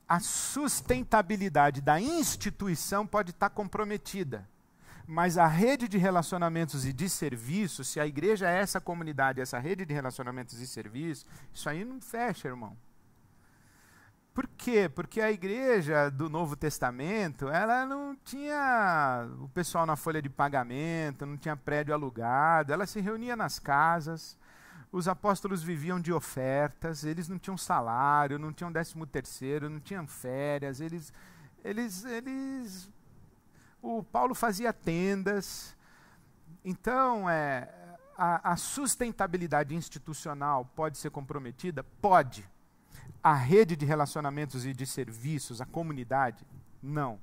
a sustentabilidade da instituição pode estar comprometida, mas a rede de relacionamentos e de serviços, se a igreja é essa comunidade, essa rede de relacionamentos e serviços, isso aí não fecha, irmão. Por quê? Porque a igreja do Novo Testamento, ela não tinha o pessoal na folha de pagamento, não tinha prédio alugado, ela se reunia nas casas, os apóstolos viviam de ofertas, eles não tinham salário, não tinham 13º, não tinham férias, o Paulo fazia tendas. Então, a sustentabilidade institucional pode ser comprometida? Pode. A rede de relacionamentos e de serviços, a comunidade? Não.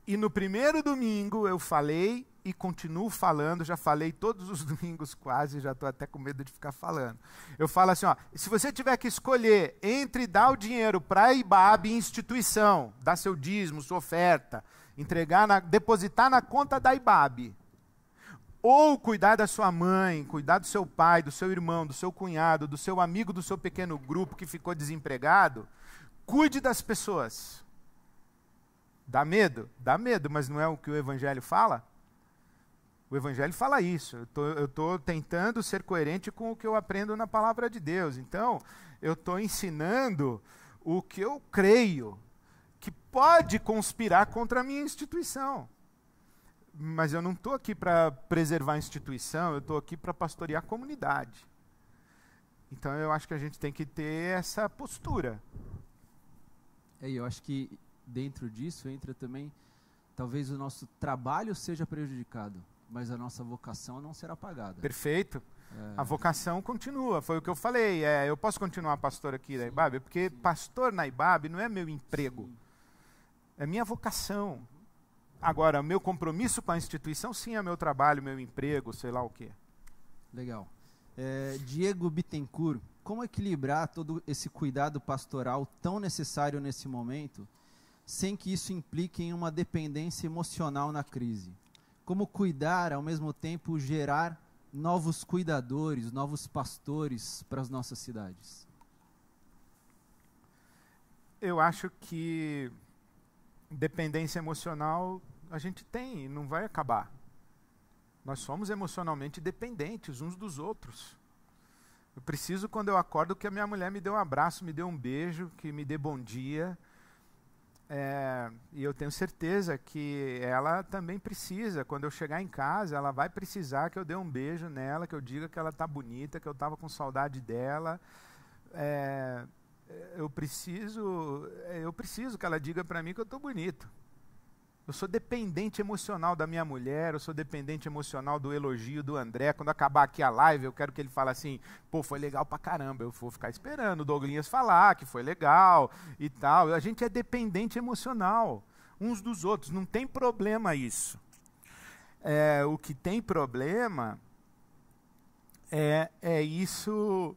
E no primeiro domingo eu falei e continuo falando, já falei todos os domingos quase, já estou até com medo de ficar falando. Eu falo assim, ó, se você tiver que escolher entre dar o dinheiro para a IBAB, instituição, dar seu dízimo, sua oferta, depositar na conta da IBAB, ou cuidar da sua mãe, cuidar do seu pai, do seu irmão, do seu cunhado, do seu amigo, do seu pequeno grupo que ficou desempregado, cuide das pessoas. Dá medo? Dá medo, mas não é o que o Evangelho fala? O Evangelho fala isso. Eu estou tentando ser coerente com o que eu aprendo na palavra de Deus. Então, eu estou ensinando o que eu creio, que pode conspirar contra a minha instituição. Mas eu não estou aqui para preservar a instituição, eu estou aqui para pastorear a comunidade. Então, eu acho que a gente tem que ter essa postura. Eu acho que dentro disso entra também, talvez o nosso trabalho seja prejudicado, mas a nossa vocação não será apagada. Perfeito. A vocação continua, foi o que eu falei. Eu posso continuar pastor aqui da IBAB, porque pastor na IBAB não é meu emprego, é minha vocação. Agora, meu compromisso com a instituição, sim, é meu trabalho, meu emprego, sei lá o quê. Legal. Diego Bittencourt, como equilibrar todo esse cuidado pastoral tão necessário nesse momento, sem que isso implique em uma dependência emocional na crise? Como cuidar, ao mesmo tempo, gerar novos cuidadores, novos pastores para as nossas cidades? Eu acho que dependência emocional a gente tem e não vai acabar. Nós somos emocionalmente dependentes uns dos outros. Eu preciso, quando eu acordo, que a minha mulher me dê um abraço, me dê um beijo, que me dê bom dia. E eu tenho certeza que ela também precisa. Quando eu chegar em casa, ela vai precisar que eu dê um beijo nela, que eu diga que ela está bonita, que eu estava com saudade dela. Eu preciso que ela diga para mim que eu estou bonito. Eu sou dependente emocional da minha mulher, eu sou dependente emocional do elogio do André. Quando acabar aqui a live, eu quero que ele fale assim, pô, foi legal pra caramba. Eu vou ficar esperando o Douglinhas falar que foi legal e tal. A gente é dependente emocional uns dos outros, não tem problema isso. O que tem problema é isso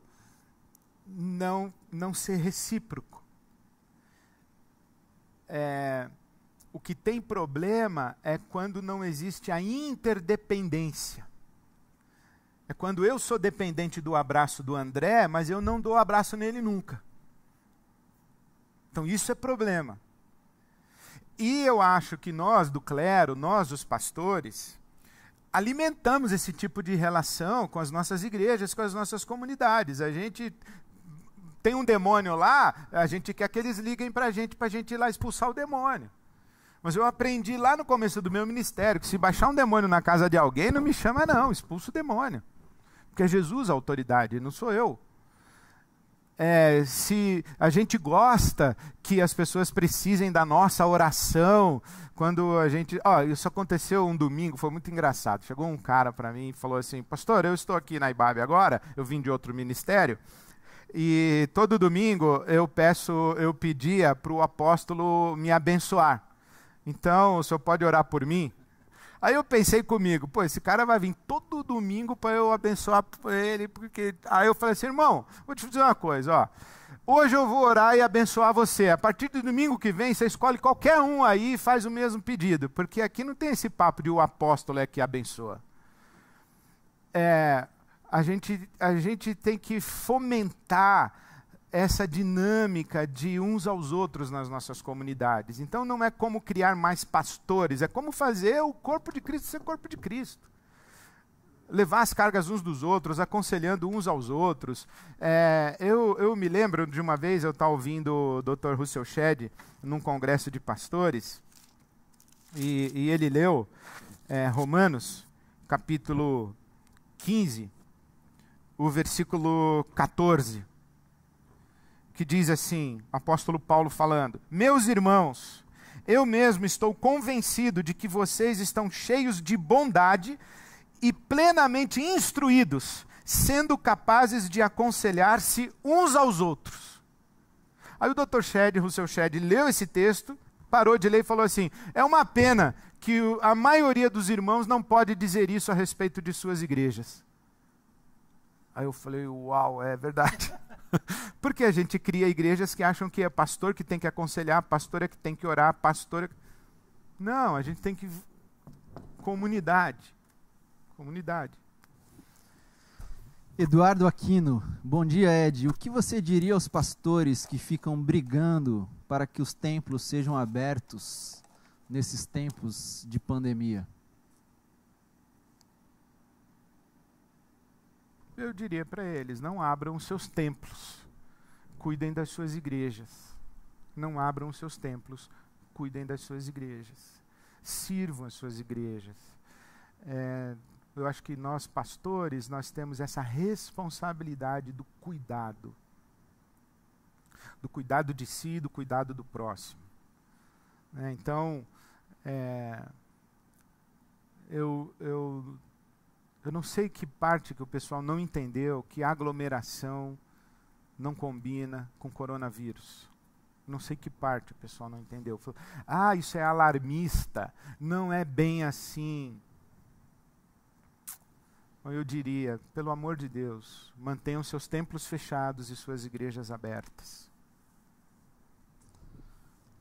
não ser recíproco. O que tem problema é quando não existe a interdependência. É quando eu sou dependente do abraço do André, mas eu não dou abraço nele nunca. Então isso é problema. E eu acho que nós do clero, nós os pastores, alimentamos esse tipo de relação com as nossas igrejas, com as nossas comunidades. A gente tem um demônio lá, a gente quer que eles liguem para a gente ir lá expulsar o demônio. Mas eu aprendi lá no começo do meu ministério que se baixar um demônio na casa de alguém, não me chama não, expulsa o demônio. Porque é Jesus a autoridade, não sou eu. Se a gente gosta que as pessoas precisem da nossa oração, quando a gente... isso aconteceu um domingo, foi muito engraçado. Chegou um cara para mim e falou assim, pastor, eu estou aqui na IBAB agora, eu vim de outro ministério, e todo domingo eu pedia para o apóstolo me abençoar. Então, o senhor pode orar por mim? Aí eu pensei comigo, pô, esse cara vai vir todo domingo para eu abençoar ele, porque... Aí eu falei assim, irmão, vou te dizer uma coisa, ó. Hoje eu vou orar e abençoar você. A partir do domingo que vem, você escolhe qualquer um aí e faz o mesmo pedido, porque aqui não tem esse papo de o apóstolo é que abençoa. A gente tem que fomentar essa dinâmica de uns aos outros nas nossas comunidades. Então não é como criar mais pastores, é como fazer o corpo de Cristo ser corpo de Cristo. Levar as cargas uns dos outros, aconselhando uns aos outros. Eu me lembro de uma vez eu estava ouvindo o Dr. Russell Shedd num congresso de pastores, e ele leu Romanos, capítulo 15, o versículo 14, que diz assim, o apóstolo Paulo falando: meus irmãos, eu mesmo estou convencido de que vocês estão cheios de bondade e plenamente instruídos, sendo capazes de aconselhar-se uns aos outros. Aí o Dr. Russell Shedd leu esse texto, parou de ler e falou assim: é uma pena que a maioria dos irmãos não pode dizer isso a respeito de suas igrejas. Aí eu falei, uau, é verdade. Porque a gente cria igrejas que acham que é pastor que tem que aconselhar, pastor é que tem que orar, pastor é... Não, a gente tem que... Comunidade. Eduardo Aquino, bom dia, Ed. O que você diria aos pastores que ficam brigando para que os templos sejam abertos nesses tempos de pandemia? Eu diria para eles, não abram os seus templos, cuidem das suas igrejas. Não abram os seus templos, cuidem das suas igrejas. Sirvam as suas igrejas. Eu acho que nós, pastores, nós temos essa responsabilidade do cuidado. Do cuidado de si, do cuidado do próximo. Então, eu não sei que parte que o pessoal não entendeu, que aglomeração não combina com coronavírus. Não sei que parte o pessoal não entendeu. Falou, isso é alarmista, não é bem assim. Eu diria, pelo amor de Deus, mantenham seus templos fechados e suas igrejas abertas.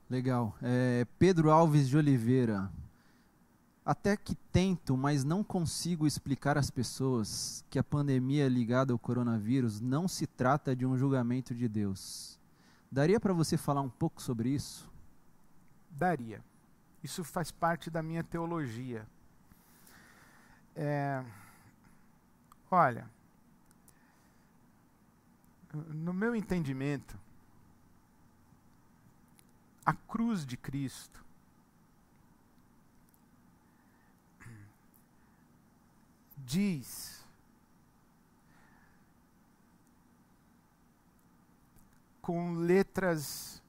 Legal. Pedro Alves de Oliveira. Até que tento, mas não consigo explicar às pessoas que a pandemia ligada ao coronavírus não se trata de um julgamento de Deus. Daria para você falar um pouco sobre isso? Daria. Isso faz parte da minha teologia. Olha, no meu entendimento, a cruz de Cristo diz com letras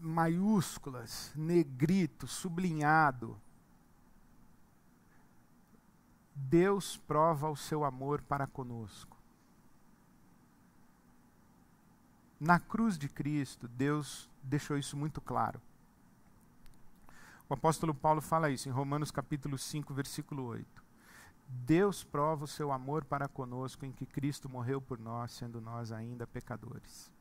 maiúsculas, negrito, sublinhado: Deus prova o seu amor para conosco. Na cruz de Cristo, Deus deixou isso muito claro. O apóstolo Paulo fala isso em Romanos capítulo 5, versículo 8. Deus prova o seu amor para conosco em que Cristo morreu por nós, sendo nós ainda pecadores.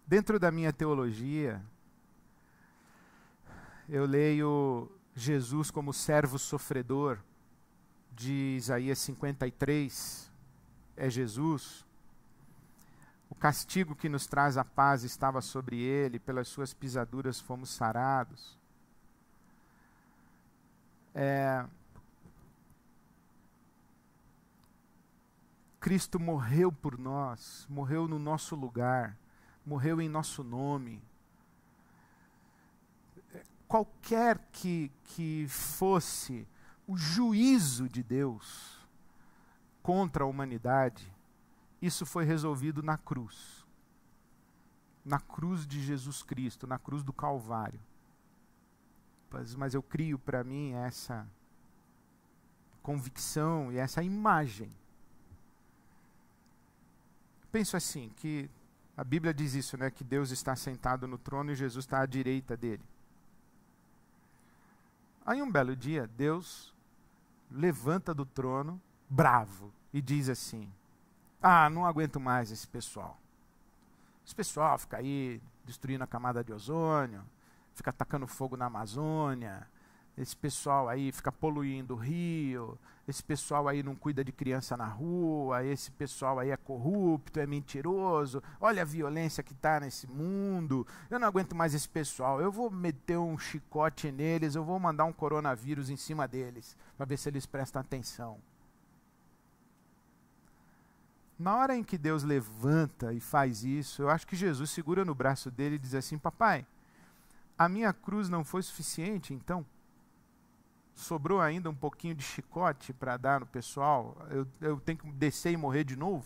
Dentro da minha teologia, eu leio Jesus como servo sofredor, de Isaías 53, é Jesus. O castigo que nos traz a paz estava sobre ele, pelas suas pisaduras fomos sarados. Cristo morreu por nós, morreu no nosso lugar, morreu em nosso nome. Qualquer que fosse o juízo de Deus contra a humanidade, isso foi resolvido na cruz de Jesus Cristo, na cruz do Calvário. Mas eu crio para mim essa convicção e essa imagem. Penso assim, que a Bíblia diz isso, né, que Deus está sentado no trono e Jesus está à direita dele. Aí um belo dia, Deus levanta do trono, bravo, e diz assim: não aguento mais esse pessoal. Esse pessoal fica aí destruindo a camada de ozônio, fica atacando fogo na Amazônia, Esse pessoal aí fica poluindo o rio, esse pessoal aí não cuida de criança na rua, esse pessoal aí é corrupto, é mentiroso, olha a violência que está nesse mundo, eu não aguento mais esse pessoal, eu vou meter um chicote neles, eu vou mandar um coronavírus em cima deles, para ver se eles prestam atenção. Na hora em que Deus levanta e faz isso, eu acho que Jesus segura no braço dele e diz assim: papai, a minha cruz não foi suficiente, então? Sobrou ainda um pouquinho de chicote para dar no pessoal? Eu tenho que descer e morrer de novo?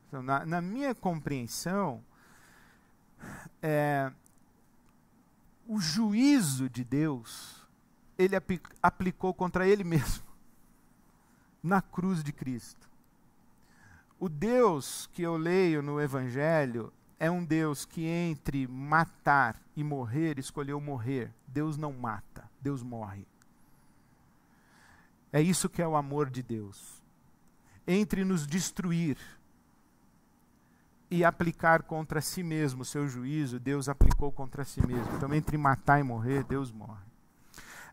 Então, na minha compreensão, o juízo de Deus, ele aplicou contra ele mesmo, na cruz de Cristo. O Deus que eu leio no Evangelho é um Deus que entre matar e morrer, escolheu morrer. Deus não mata, Deus morre. É isso que é o amor de Deus. Entre nos destruir e aplicar contra si mesmo o seu juízo, Deus aplicou contra si mesmo. Então, entre matar e morrer, Deus morre.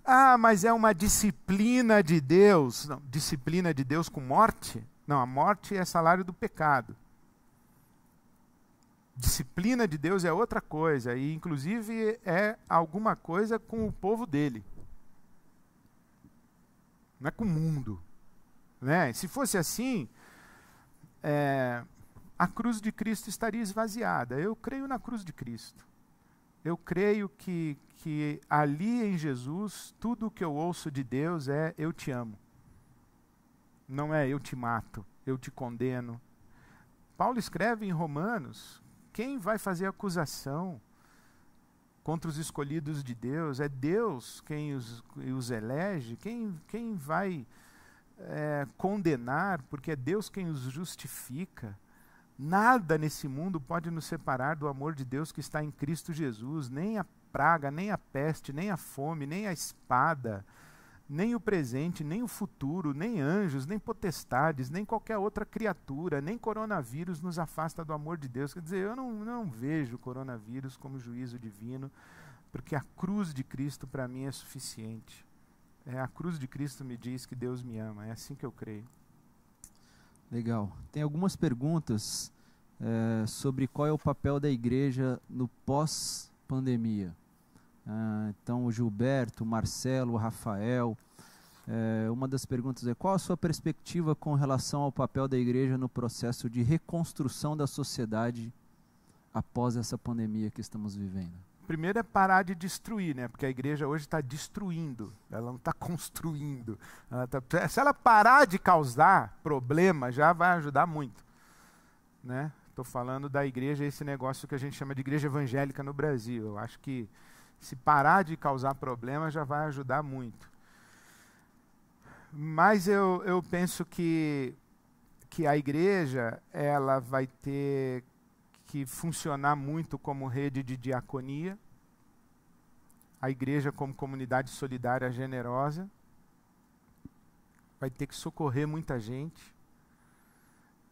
Ah, mas é uma disciplina de Deus. Não, disciplina de Deus com morte? Não, a morte é salário do pecado. Disciplina de Deus é outra coisa, e inclusive é alguma coisa com o povo dele. Não é com o mundo. Né? Se fosse assim, a cruz de Cristo estaria esvaziada. Eu creio na cruz de Cristo. Eu creio que ali em Jesus, tudo o que eu ouço de Deus é: eu te amo. Não é: eu te mato, eu te condeno. Paulo escreve em Romanos: quem vai fazer acusação contra os escolhidos de Deus? É Deus quem os elege. Quem vai condenar? Porque é Deus quem os justifica. Nada nesse mundo pode nos separar do amor de Deus que está em Cristo Jesus. Nem a praga, nem a peste, nem a fome, nem a espada, nem o presente, nem o futuro, nem anjos, nem potestades, nem qualquer outra criatura, nem coronavírus nos afasta do amor de Deus. Quer dizer, eu não vejo o coronavírus como juízo divino, porque a cruz de Cristo para mim é suficiente. A cruz de Cristo me diz que Deus me ama, é assim que eu creio. Legal. Tem algumas perguntas sobre qual é o papel da igreja no pós-pandemia. Então, o Gilberto, o Marcelo, o Rafael, uma das perguntas é: qual a sua perspectiva com relação ao papel da igreja no processo de reconstrução da sociedade após essa pandemia que estamos vivendo? Primeiro é parar de destruir, né? Porque a igreja hoje está destruindo, ela não está construindo. Se ela parar de causar problema, já vai ajudar muito. Né? Estou falando da igreja, esse negócio que a gente chama de igreja evangélica no Brasil. Eu acho que se parar de causar problema, já vai ajudar muito. Mas eu penso que a igreja ela vai ter que funcionar muito como rede de diaconia. A igreja como comunidade solidária generosa. Vai ter que socorrer muita gente.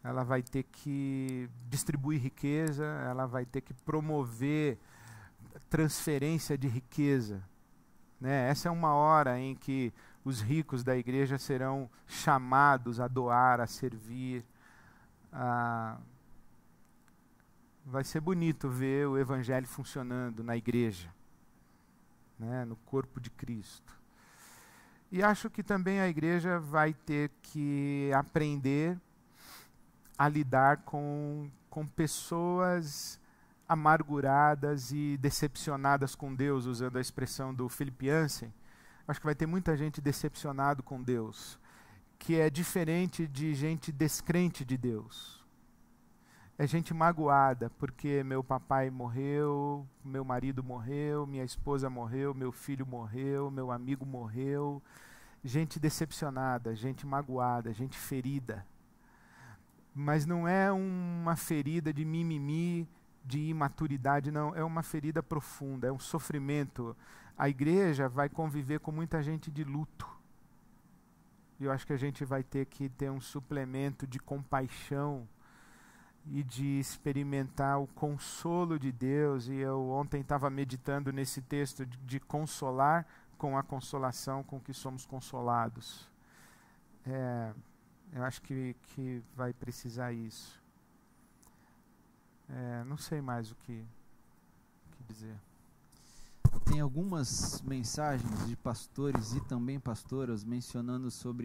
Ela vai ter que distribuir riqueza, ela vai ter que promover transferência de riqueza. Né? Essa é uma hora em que os ricos da igreja serão chamados a doar, a servir. Vai ser bonito ver o evangelho funcionando na igreja, né? No corpo de Cristo. E acho que também a igreja vai ter que aprender a lidar com pessoas amarguradas e decepcionadas com Deus, usando a expressão do Philip Yancey. Acho que vai ter muita gente decepcionado com Deus, que é diferente de gente descrente de Deus. É gente magoada, porque meu papai morreu, meu marido morreu, minha esposa morreu, meu filho morreu, meu amigo morreu. Gente decepcionada, gente magoada, gente ferida. Mas não é uma ferida de mimimi, de imaturidade, não. É uma ferida profunda, é um sofrimento. A igreja vai conviver com muita gente de luto. E eu acho que a gente vai ter que ter um suplemento de compaixão e de experimentar o consolo de Deus. E eu ontem estava meditando nesse texto de consolar com a consolação com que somos consolados. Eu acho que vai precisar isso. Não sei mais o que dizer. Tem algumas mensagens de pastores e também pastoras mencionando sobre